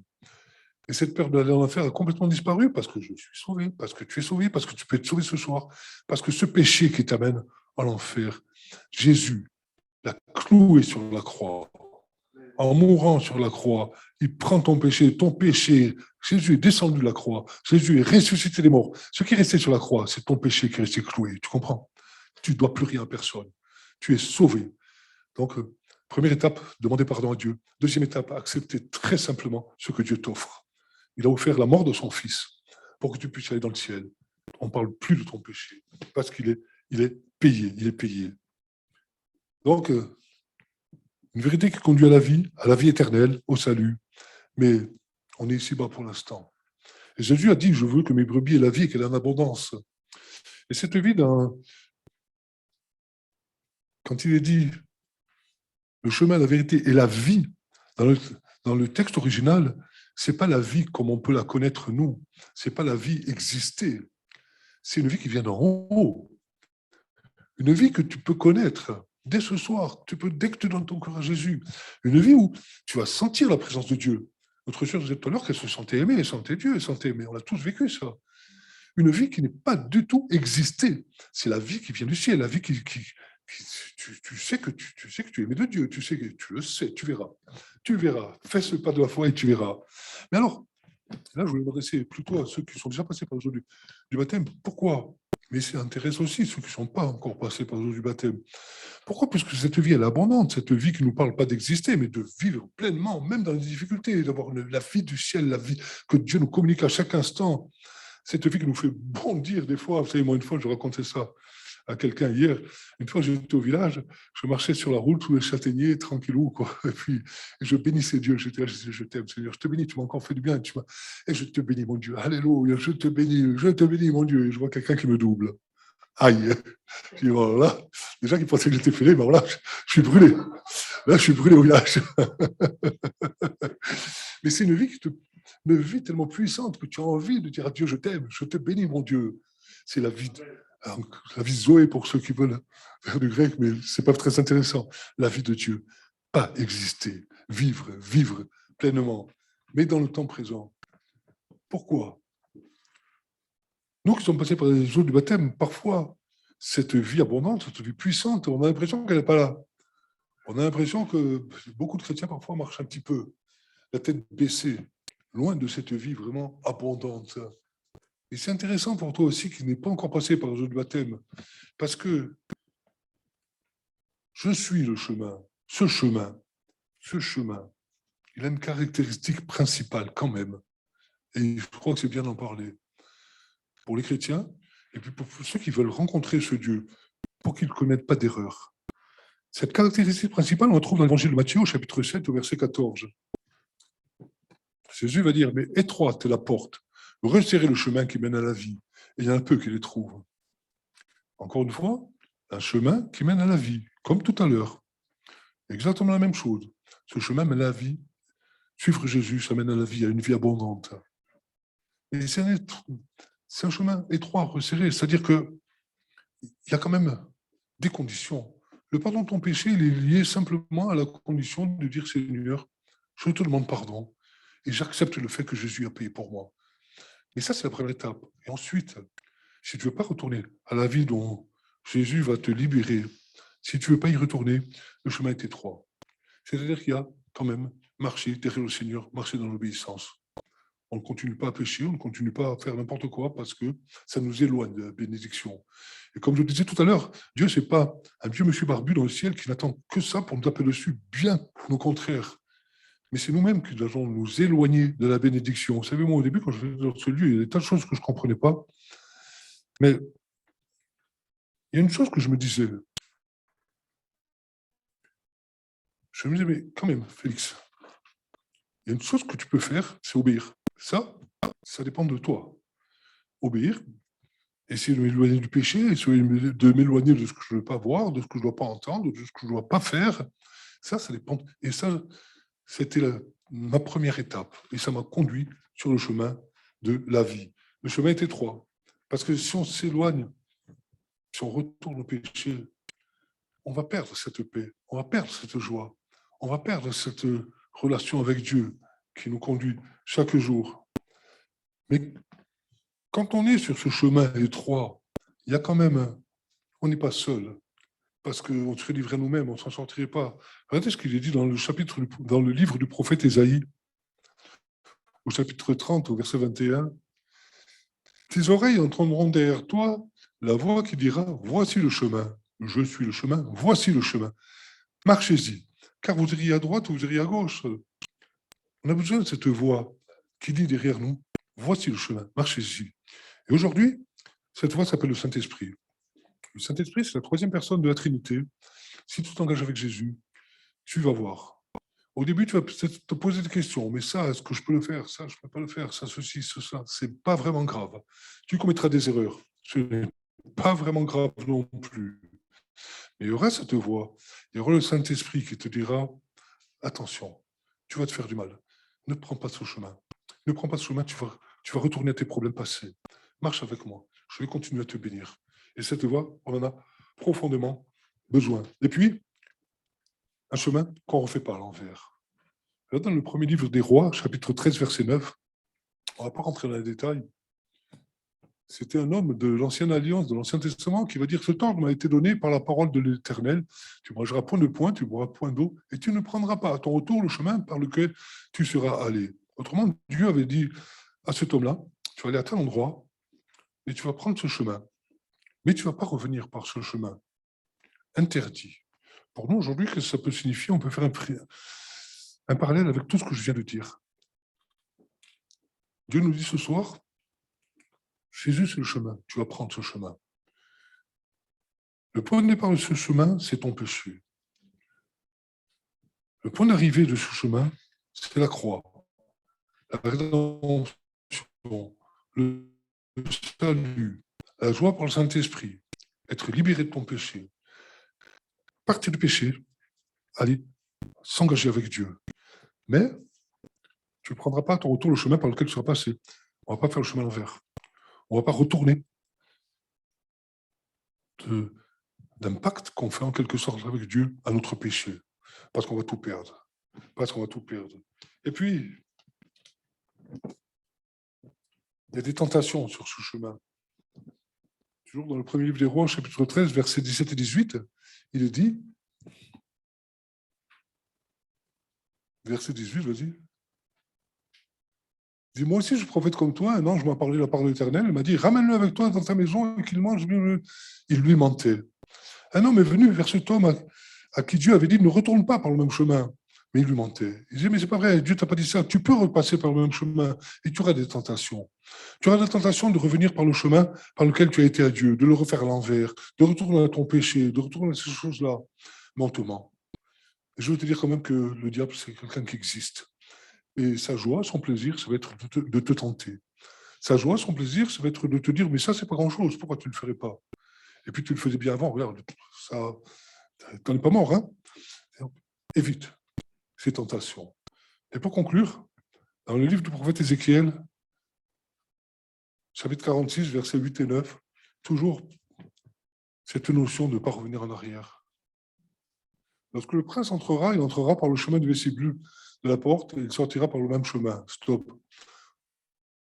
Speaker 3: Et cette peur d'aller en enfer a complètement disparu parce que je suis sauvé, parce que tu es sauvé, parce que tu peux être sauvé ce soir, parce que ce péché qui t'amène à l'enfer, Jésus l'a cloué sur la croix. En mourant sur la croix, il prend ton péché. Jésus est descendu de la croix. Jésus est ressuscité des morts. Ce qui est resté sur la croix, c'est ton péché qui est resté cloué. Tu comprends? Tu ne dois plus rien à personne. Tu es sauvé. Donc, première étape, demander pardon à Dieu. Deuxième étape, accepter très simplement ce que Dieu t'offre. Il a offert la mort de son fils pour que tu puisses aller dans le ciel. On ne parle plus de ton péché parce qu'il est payé. Il est payé. Donc, une vérité qui conduit à la vie éternelle, au salut. Mais on est ici-bas pour l'instant. Et Jésus a dit, je veux que mes brebis aient la vie et qu'elle ait en abondance. Et cette vie, quand il est dit le chemin, la vérité et la vie, dans le texte original, ce n'est pas la vie comme on peut la connaître nous, ce n'est pas la vie existée, c'est une vie qui vient d'en haut, une vie que tu peux connaître dès ce soir, dès que tu donnes ton cœur à Jésus, une vie où tu vas sentir la présence de Dieu. Notre sœur disait tout à l'heure qu'elle se sentait aimée, elle sentait Dieu, elle sentait aimée, on a tous vécu ça. Une vie qui n'est pas du tout existée, c'est la vie qui vient du ciel, la vie tu sais que tu sais que tu es aimé de Dieu, tu sais que tu le sais, tu verras, fais ce pas de la foi et tu verras. Mais alors, là, je voulais m'adresser plutôt à ceux qui sont déjà passés par le jour du baptême. Pourquoi? Mais c'est intéressant aussi ceux qui ne sont pas encore passés par le jour du baptême. Pourquoi? Puisque cette vie, elle est abondante, cette vie qui ne nous parle pas d'exister, mais de vivre pleinement, même dans les difficultés, d'avoir la vie du ciel, la vie que Dieu nous communique à chaque instant. Cette vie qui nous fait bondir des fois. Vous savez, moi, une fois, je racontais ça à quelqu'un hier. Une fois, j'étais au village, je marchais sur la route sous les châtaigniers, tranquillou, quoi. Et puis, je bénissais Dieu. J'étais là, je disais, je t'aime, Seigneur, je te bénis, tu m'as encore fait du bien. Et je te bénis, mon Dieu. Alléluia, je te bénis, mon Dieu. Et je vois quelqu'un qui me double. Aïe. Je dis, voilà. Déjà qu'il pensait que j'étais fêlé, ben voilà, je suis brûlé. Là, je suis brûlé au village. Mais c'est une vie tellement puissante que tu as envie de dire à Dieu, je t'aime, je te bénis, mon Dieu. C'est la vie Zoé pour ceux qui veulent faire du grec, mais ce n'est pas très intéressant. La vie de Dieu, pas exister, vivre pleinement, mais dans le temps présent. Pourquoi? Nous qui sommes passés par les eaux du baptême, parfois, cette vie abondante, cette vie puissante, on a l'impression qu'elle n'est pas là. On a l'impression que beaucoup de chrétiens parfois marchent un petit peu, la tête baissée, loin de cette vie vraiment abondante. Et c'est intéressant pour toi aussi qui n'est pas encore passé par le jeu du baptême, parce que je suis le chemin, ce chemin, il a une caractéristique principale quand même, et je crois que c'est bien d'en parler, pour les chrétiens, et puis pour ceux qui veulent rencontrer ce Dieu, pour qu'ils ne commettent pas d'erreur. Cette caractéristique principale, on la trouve dans l'évangile de Matthieu, au chapitre 7, au verset 14. Jésus va dire, mais étroite est la porte, resserrez le chemin qui mène à la vie, et il y en a peu qui les trouvent. Encore une fois, un chemin qui mène à la vie, comme tout à l'heure. Exactement la même chose. Ce chemin mène à la vie. Suivre Jésus, ça mène à la vie, à une vie abondante. Et c'est un chemin étroit, resserré, c'est-à-dire qu'il y a quand même des conditions. Le pardon de ton péché, il est lié simplement à la condition de dire, Seigneur, je te demande pardon, et j'accepte le fait que Jésus a payé pour moi. Et ça, c'est la première étape. Et ensuite, si tu ne veux pas retourner à la vie dont Jésus va te libérer, si tu ne veux pas y retourner, le chemin est étroit. C'est-à-dire qu'il y a quand même marcher derrière le Seigneur, marcher dans l'obéissance. On ne continue pas à pécher, on ne continue pas à faire n'importe quoi parce que ça nous éloigne de la bénédiction. Et comme je le disais tout à l'heure, Dieu, ce n'est pas un vieux monsieur barbu dans le ciel qui n'attend que ça pour nous taper dessus, bien au contraire. Mais c'est nous-mêmes qui devons nous éloigner de la bénédiction. Vous savez, moi, au début, quand je faisais dans ce lieu, il y a des tas de choses que je ne comprenais pas. Mais il y a une chose que je me disais. Je me disais, mais quand même, Félix, il y a une chose que tu peux faire, c'est obéir. Ça dépend de toi. Obéir, essayer de m'éloigner du péché, essayer de m'éloigner de ce que je ne veux pas voir, de ce que je ne dois pas entendre, de ce que je ne dois pas faire. Ça dépend. Et ça, c'était ma première étape. Et ça m'a conduit sur le chemin de la vie. Le chemin est étroit. Parce que si on s'éloigne, si on retourne au péché, on va perdre cette paix, on va perdre cette joie, on va perdre cette relation avec Dieu qui nous conduit chaque jour. Mais quand on est sur ce chemin étroit, il y a quand même, on n'est pas seul, parce qu'on se livrerait nous-mêmes, on ne s'en sortirait pas. Regardez ce qu'il est dit dans le livre du prophète Ésaïe, au chapitre 30, au verset 21. Tes oreilles entendront derrière toi la voix qui dira, voici le chemin, je suis le chemin, voici le chemin. Marchez-y, car vous iriez à droite ou vous iriez à gauche. On a besoin de cette voix qui dit derrière nous, voici le chemin, marchez-y. Et aujourd'hui, cette voix s'appelle le Saint-Esprit. Le Saint-Esprit, c'est la troisième personne de la Trinité. Si tu t'engages avec Jésus, tu vas voir. Au début, tu vas peut-être te poser des questions. Mais ça, est-ce que je peux le faire? Ça, je ne peux pas le faire. Ça, ceci, ça. Ce n'est pas vraiment grave. Tu commettras des erreurs. Ce n'est pas vraiment grave non plus. Mais il y aura cette voix. Il y aura le Saint-Esprit qui te dira, attention, tu vas te faire du mal. Ne prends pas ce chemin. Ne prends pas ce chemin, tu vas retourner à tes problèmes passés. Marche avec moi. Je vais continuer à te bénir. Et cette voix, on en a profondément besoin. Et puis, un chemin qu'on ne refait pas à l'envers. Là, dans le premier livre des Rois, chapitre 13, verset 9, on ne va pas rentrer dans les détails. C'était un homme de l'Ancienne Alliance, de l'Ancien Testament, qui va dire, ce ordre m'a été donné par la parole de l'Éternel. Tu mangeras point de pain, tu boiras point d'eau, et tu ne prendras pas à ton retour le chemin par lequel tu seras allé. Autrement, Dieu avait dit à cet homme-là, tu vas aller à tel endroit, et tu vas prendre ce chemin. Mais tu ne vas pas revenir par ce chemin. Interdit. Pour nous, aujourd'hui, qu'est-ce que ça peut signifier? On peut faire un parallèle avec tout ce que je viens de dire. Dieu nous dit ce soir, Jésus, c'est le chemin. Tu vas prendre ce chemin. Le point de départ de ce chemin, c'est ton péché. Le point d'arrivée de ce chemin, c'est la croix. La rédemption, le salut, la joie par le Saint-Esprit, être libéré de ton péché. Partir du péché, aller s'engager avec Dieu. Mais tu ne prendras pas à ton retour le chemin par lequel tu seras passé. On ne va pas faire le chemin à l'envers. On ne va pas retourner d'un pacte qu'on fait en quelque sorte avec Dieu à notre péché. Parce qu'on va tout perdre. Parce qu'on va tout perdre. Et puis, il y a des tentations sur ce chemin. Toujours dans le premier livre des Rois, chapitre 13, versets 17 et 18, il est dit, verset 18, vas-y. Il dit, moi aussi, je prophète comme toi. Un ange m'a parlé de la part de l'Éternel. Il m'a dit, ramène-le avec toi dans ta maison et qu'il mange. Il lui mentait. Un homme est venu vers cet homme à qui Dieu avait dit, ne retourne pas par le même chemin. Mais il lui mentait. Il disait, mais c'est pas vrai, Dieu t'a pas dit ça. Tu peux repasser par le même chemin et tu auras des tentations. Tu auras des tentations de revenir par le chemin par lequel tu as été à Dieu, de le refaire à l'envers, de retourner à ton péché, de retourner à ces choses-là. Mais on te ment. Et je veux te dire quand même que le diable, c'est quelqu'un qui existe. Et sa joie, son plaisir, ça va être de te tenter. Sa joie, son plaisir, ça va être de te dire, mais ça, c'est pas grand-chose, pourquoi tu ne le ferais pas? Et puis tu le faisais bien avant, regarde, ça, t'en es pas mort, hein? Évite ces tentations. Et pour conclure, dans le livre du prophète Ézéchiel, chapitre 46, versets 8 et 9, toujours cette notion de ne pas revenir en arrière. Lorsque le prince entrera, il entrera par le chemin du vestibule de la porte et il sortira par le même chemin. Stop.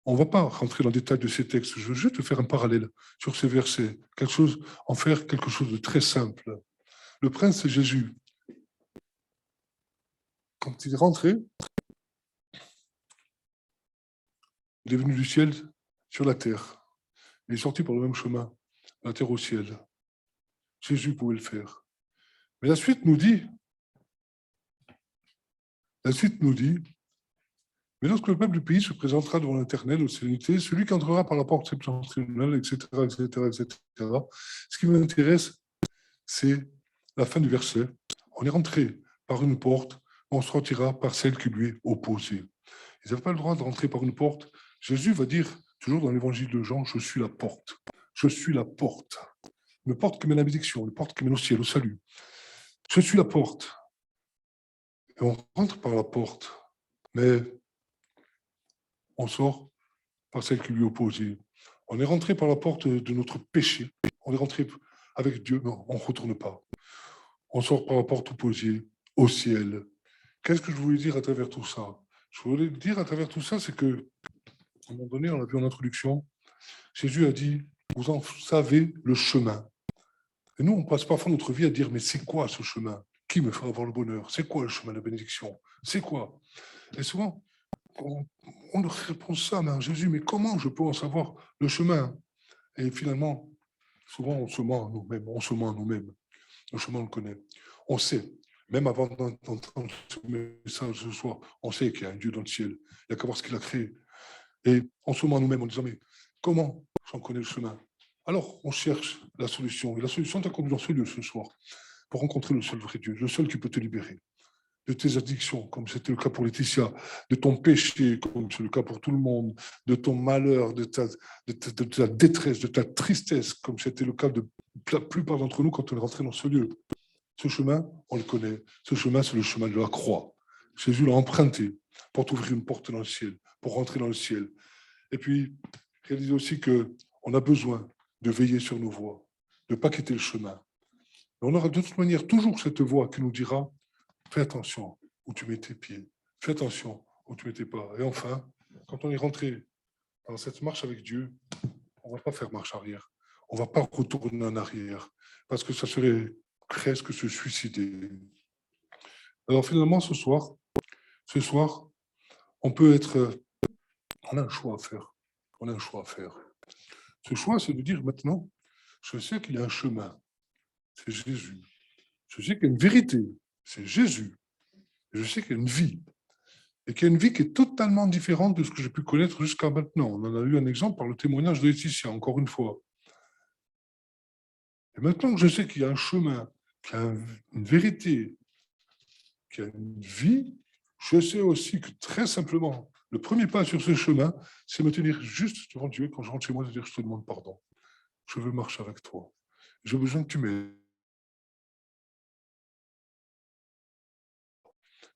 Speaker 3: On ne va pas rentrer dans le détail de ces textes. Je veux juste faire un parallèle sur ces versets, en faire quelque chose de très simple. Le prince, c'est Jésus. Quand il est rentré, il est venu du ciel sur la terre. Il est sorti par le même chemin, de la terre au ciel. Jésus pouvait le faire. Mais la suite nous dit, mais lorsque le peuple du pays se présentera devant l'Éternel aux sérénités, celui qui entrera par la porte septentrionale, etc., etc., etc., ce qui m'intéresse, c'est la fin du verset. On est rentré par une porte, on sortira par celle qui lui est opposée. Ils n'avaient pas le droit de rentrer par une porte. Jésus va dire, toujours dans l'évangile de Jean, je suis la porte. Je suis la porte. Une porte qui mène à la bénédiction, une porte qui mène au ciel, au salut. Je suis la porte. Et on rentre par la porte, mais on sort par celle qui lui est opposée. On est rentré par la porte de notre péché. On est rentré avec Dieu. Non, on ne retourne pas. On sort par la porte opposée au ciel. Qu'est-ce que je voulais dire à travers tout ça? Je voulais dire à travers tout ça, c'est que, à un moment donné, on l'a vu en introduction, Jésus a dit, vous en savez le chemin. Et nous, on passe parfois notre vie à dire, mais c'est quoi ce chemin? Qui me fera avoir le bonheur? C'est quoi le chemin de la bénédiction? C'est quoi? Et souvent, on leur répond ça, mais Jésus, mais comment je peux en savoir le chemin? Et finalement, souvent, on se ment à nous-mêmes. Le chemin, on le connaît. On sait, même avant d'entendre ce message ce soir, on sait qu'il y a un Dieu dans le ciel. Il n'y a qu'à voir ce qu'il a créé. Et on se ment à nous-mêmes en disant, mais comment j'en connais le chemin? Alors, on cherche la solution. Et la solution t'a conduit dans ce lieu ce soir, pour rencontrer le seul vrai Dieu, le seul qui peut te libérer. de tes addictions, comme c'était le cas pour Laetitia, de ton péché, comme c'est le cas pour tout le monde, de ton malheur, de ta détresse, de ta tristesse, comme c'était le cas de la plupart d'entre nous quand on est rentré dans ce lieu. Ce chemin, on le connaît. Ce chemin, c'est le chemin de la croix. Jésus l'a emprunté pour t'ouvrir une porte dans le ciel, pour rentrer dans le ciel. Et puis, réaliser aussi qu'on a besoin de veiller sur nos voies, de ne pas quitter le chemin. Mais on aura de toute manière toujours cette voix qui nous dira « Fais attention où tu mets tes pieds, fais attention où tu mets tes pas. » Et enfin, quand on est rentré dans cette marche avec Dieu, on ne va pas faire marche arrière. On ne va pas retourner en arrière, parce que ça serait presque se suicider. Alors finalement, ce soir, on peut être... On a un choix à faire. On a un choix à faire. Ce choix, c'est de dire maintenant, je sais qu'il y a un chemin, c'est Jésus. Je sais qu'il y a une vérité, c'est Jésus. Je sais qu'il y a une vie. Et qu'il y a une vie qui est totalement différente de ce que j'ai pu connaître jusqu'à maintenant. On en a eu un exemple par le témoignage de Laetitia, encore une fois. Et maintenant que je sais qu'il y a un chemin, qu'il y a une vérité, qu'il y a une vie, je sais aussi que très simplement, le premier pas sur ce chemin, c'est me tenir juste devant Dieu quand je rentre chez moi et dire « Je te demande pardon. Je veux marcher avec toi. J'ai besoin que tu m'aides. »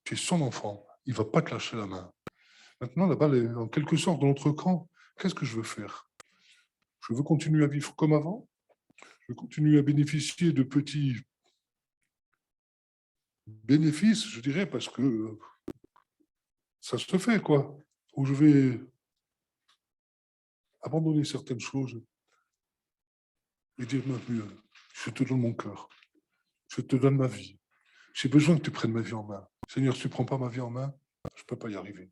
Speaker 3: Tu es son enfant. Il ne va pas te lâcher la main. Maintenant, la balle est en quelque sorte dans notre camp. Qu'est-ce que je veux faire? Je veux continuer à vivre comme avant. Je veux continuer à bénéficier de petits bénéfices, je dirais, parce que ça se fait, quoi. Ou je vais abandonner certaines choses et dire mieux, je te donne mon cœur. Je te donne ma vie. J'ai besoin que tu prennes ma vie en main. Seigneur, si tu ne prends pas ma vie en main, je ne peux pas y arriver.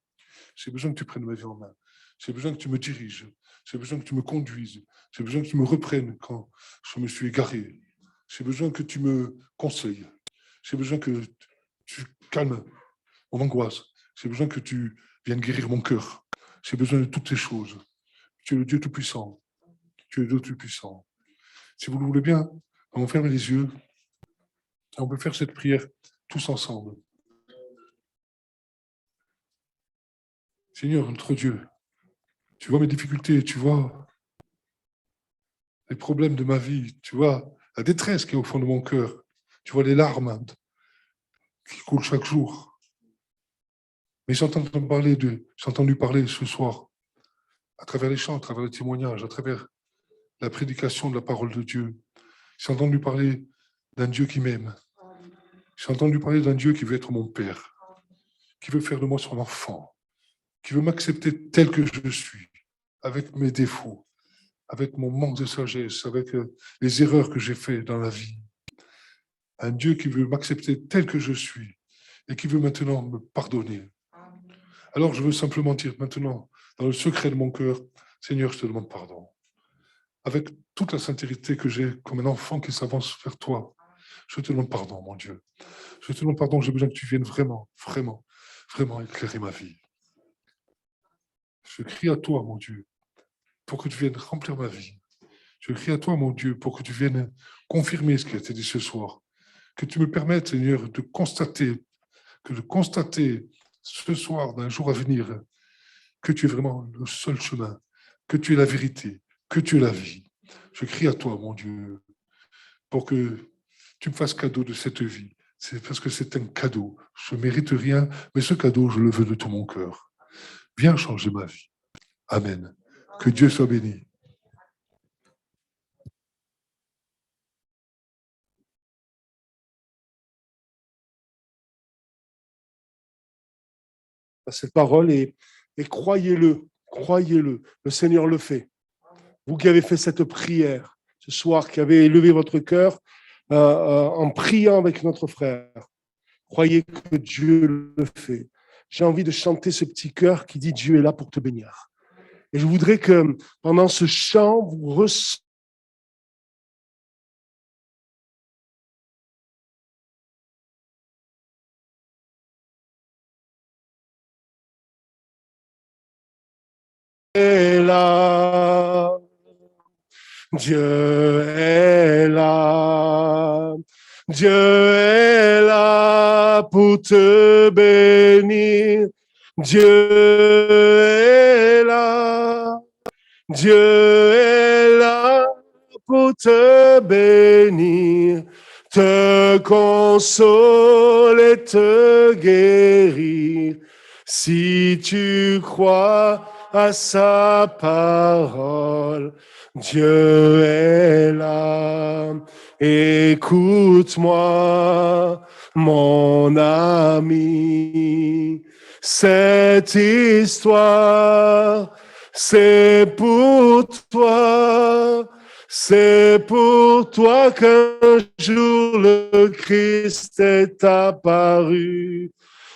Speaker 3: J'ai besoin que tu prennes ma vie en main. J'ai besoin que tu me diriges. J'ai besoin que tu me conduises. J'ai besoin que tu me reprennes quand je me suis égaré. J'ai besoin que tu me conseilles. J'ai besoin que tu calmes mon angoisse. J'ai besoin que tu viennes guérir mon cœur. J'ai besoin de toutes ces choses. Tu es le Dieu Tout-Puissant. Tu es le Dieu Tout-Puissant. Si vous le voulez bien, on va fermer les yeux. On peut faire cette prière tous ensemble. Seigneur, notre Dieu, tu vois mes difficultés, tu vois les problèmes de ma vie, tu vois la détresse qui est au fond de mon cœur, tu vois les larmes qui coulent chaque jour. Mais j'ai entendu parler ce soir, à travers les chants, à travers les témoignages, à travers la prédication de la parole de Dieu. J'ai entendu parler d'un Dieu qui m'aime. J'ai entendu parler d'un Dieu qui veut être mon Père, qui veut faire de moi son enfant, qui veut m'accepter tel que je suis, avec mes défauts, avec mon manque de sagesse, avec les erreurs que j'ai faites dans la vie. Un Dieu qui veut m'accepter tel que je suis et qui veut maintenant me pardonner. Alors je veux simplement dire maintenant, dans le secret de mon cœur, Seigneur, je te demande pardon. Avec toute la sincérité que j'ai comme un enfant qui s'avance vers toi, je te demande pardon, mon Dieu. Je te demande pardon, j'ai besoin que tu viennes vraiment, vraiment, vraiment éclairer ma vie. Je crie à toi, mon Dieu, pour que tu viennes remplir ma vie. Je crie à toi, mon Dieu, pour que tu viennes confirmer ce qui a été dit ce soir. Que tu me permettes, Seigneur, de constater ce soir, d'un jour à venir, que tu es vraiment le seul chemin, que tu es la vérité, que tu es la vie. Je crie à toi, mon Dieu, pour que tu me fasses cadeau de cette vie. C'est parce que c'est un cadeau. Je ne mérite rien, mais ce cadeau, je le veux de tout mon cœur. Viens changer ma vie. Amen. Que Dieu soit béni.
Speaker 1: Cette parole et croyez-le, croyez-le. Le Seigneur le fait. Vous qui avez fait cette prière ce soir, qui avez élevé votre cœur en priant avec notre frère, croyez que Dieu le fait. J'ai envie de chanter ce petit cœur qui dit Dieu est là pour te bénir. Et je voudrais que pendant ce chant, vous ressentiez là. Dieu est là. Dieu est là pour pour te bénir. Dieu est là. Dieu est là pour te bénir, te consoler, et te guérir. Si tu crois à sa parole, Dieu est là. Écoute-moi, mon ami, cette histoire, c'est pour toi qu'un jour le Christ est apparu.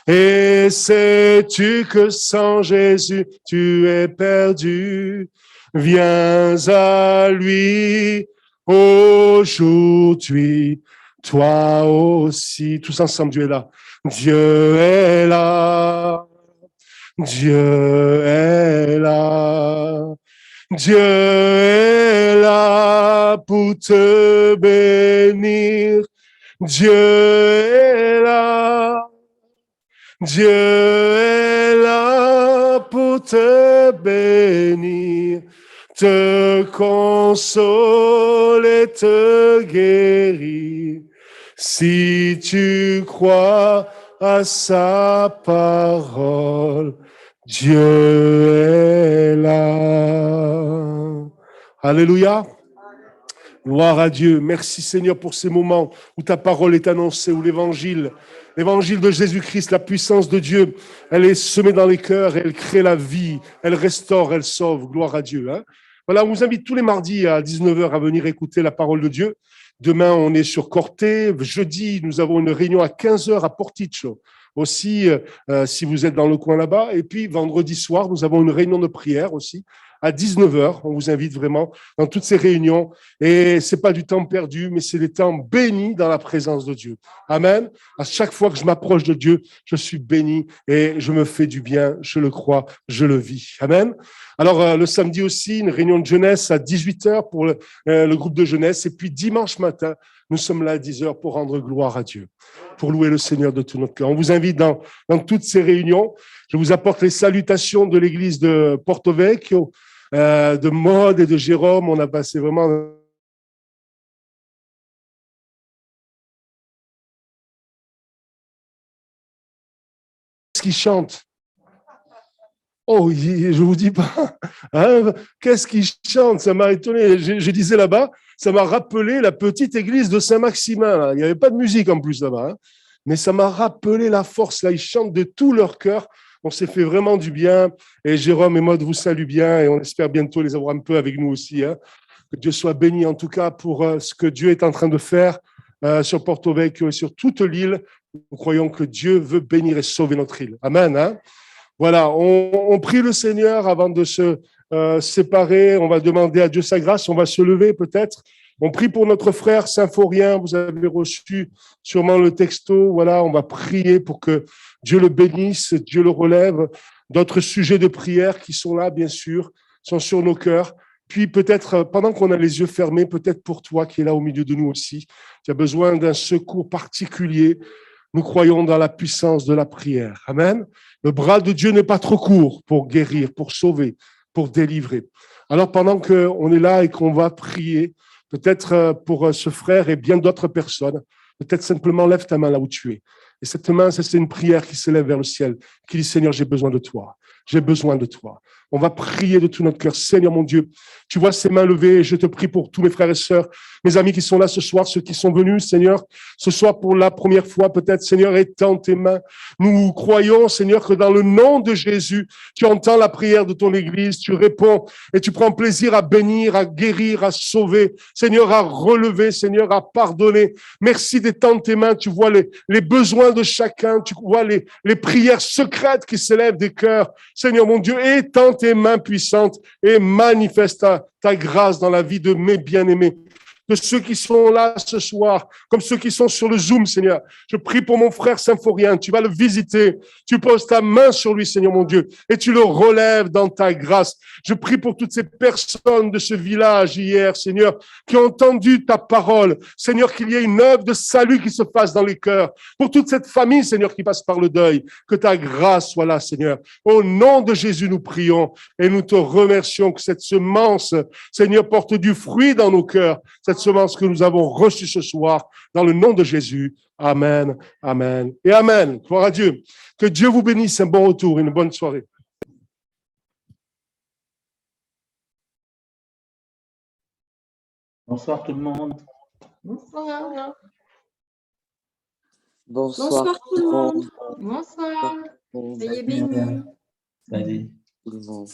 Speaker 1: Et sais-tu que sans Jésus, tu es perdu? Viens à lui aujourd'hui, toi aussi. Tous ensemble, Dieu est là. Dieu est là. Dieu est là. Dieu est là pour te bénir. Dieu est là. Dieu est là pour te bénir, te consoler, te guérir. Si tu crois à sa parole, Dieu est là. Alléluia. Gloire à Dieu. Merci Seigneur pour ces moments où ta parole est annoncée, où l'évangile de Jésus-Christ, la puissance de Dieu, elle est semée dans les cœurs, elle crée la vie, elle restaure, elle sauve. Gloire à Dieu. Voilà, on vous invite tous les mardis à 19h à venir écouter la parole de Dieu. Demain, on est sur Corté. Jeudi, nous avons une réunion à 15h à Porticcio. Aussi, si vous êtes dans le coin là-bas. Et puis, vendredi soir, nous avons une réunion de prière aussi à 19h. On vous invite vraiment dans toutes ces réunions. Et c'est pas du temps perdu, mais c'est des temps bénis dans la présence de Dieu. Amen. À chaque fois que je m'approche de Dieu, je suis béni et je me fais du bien. Je le crois, je le vis. Amen. Alors, le samedi aussi, une réunion de jeunesse à 18h pour le groupe de jeunesse. Et puis, dimanche matin, nous sommes là à 10h pour rendre gloire à Dieu, pour louer le Seigneur de tout notre cœur. On vous invite dans toutes ces réunions. Je vous apporte les salutations de l'église de Porto Vecchio, de Maud et de Jérôme. On a passé vraiment ce qu'ils chantent. Oh, je vous dis pas. Hein, qu'est-ce qu'ils chantent? Ça m'a étonné. Je disais là-bas, ça m'a rappelé la petite église de Saint-Maximin. Là. Il n'y avait pas de musique en plus là-bas. Hein. Mais ça m'a rappelé la force. Là, ils chantent de tout leur cœur. On s'est fait vraiment du bien. Et Jérôme et Maud vous saluent bien. Et on espère bientôt les avoir un peu avec nous aussi. Hein. Que Dieu soit béni en tout cas pour ce que Dieu est en train de faire sur Porto Vecchio et sur toute l'île. Nous croyons que Dieu veut bénir et sauver notre île. Amen. Hein. Voilà, on prie le Seigneur avant de se séparer. On va demander à Dieu sa grâce. On va se lever peut-être. On prie pour notre frère Symphorien. Vous avez reçu sûrement le texto. Voilà, on va prier pour que Dieu le bénisse, Dieu le relève. D'autres sujets de prière qui sont là, bien sûr, sont sur nos cœurs. Puis peut-être, pendant qu'on a les yeux fermés, peut-être pour toi qui es là au milieu de nous aussi, tu as besoin d'un secours particulier. Nous croyons dans la puissance de la prière. Amen. Le bras de Dieu n'est pas trop court pour guérir, pour sauver, pour délivrer. Alors pendant qu'on est là et qu'on va prier, peut-être pour ce frère et bien d'autres personnes, peut-être simplement lève ta main là où tu es. Et cette main, c'est une prière qui s'élève vers le ciel, qui dit, Seigneur, j'ai besoin de toi. J'ai besoin de toi. On va prier de tout notre cœur. Seigneur, mon Dieu, tu vois ces mains levées et je te prie pour tous mes frères et sœurs, mes amis qui sont là ce soir, ceux qui sont venus, Seigneur, ce soir pour la première fois, peut-être, Seigneur, étends tes mains. Nous croyons, Seigneur, que dans le nom de Jésus, tu entends la prière de ton Église, tu réponds et tu prends plaisir à bénir, à guérir, à sauver, Seigneur, à relever, Seigneur, à pardonner. Merci d'étendre tes mains. Tu vois les besoins de chacun. Tu vois les prières secrètes qui s'élèvent des cœurs. Seigneur, mon Dieu, étends tes mains puissantes et manifeste ta grâce dans la vie de mes bien-aimés. de ceux qui sont là ce soir, comme ceux qui sont sur le Zoom, Seigneur. Je prie pour mon frère Symphorien. Tu vas le visiter. Tu poses ta main sur lui, Seigneur mon Dieu, et tu le relèves dans ta grâce. Je prie pour toutes ces personnes de ce village hier, Seigneur, qui ont entendu ta parole. Seigneur, qu'il y ait une œuvre de salut qui se fasse dans les cœurs. Pour toute cette famille, Seigneur, qui passe par le deuil, que ta grâce soit là, Seigneur. Au nom de Jésus, nous prions et nous te remercions que cette semence, Seigneur, porte du fruit dans nos cœurs. Cette semence que nous avons reçue ce soir, dans le nom de Jésus. Amen, amen et amen. Gloire à Dieu. Que Dieu vous bénisse. Un bon retour, une bonne soirée.
Speaker 4: Bonsoir tout le monde.
Speaker 5: Bonsoir.
Speaker 6: Bonsoir
Speaker 5: Bonsoir tout le monde.
Speaker 6: monde.
Speaker 5: Bonsoir.
Speaker 6: Bonsoir
Speaker 5: Soyez bénis.
Speaker 4: Salut.
Speaker 6: tout le monde.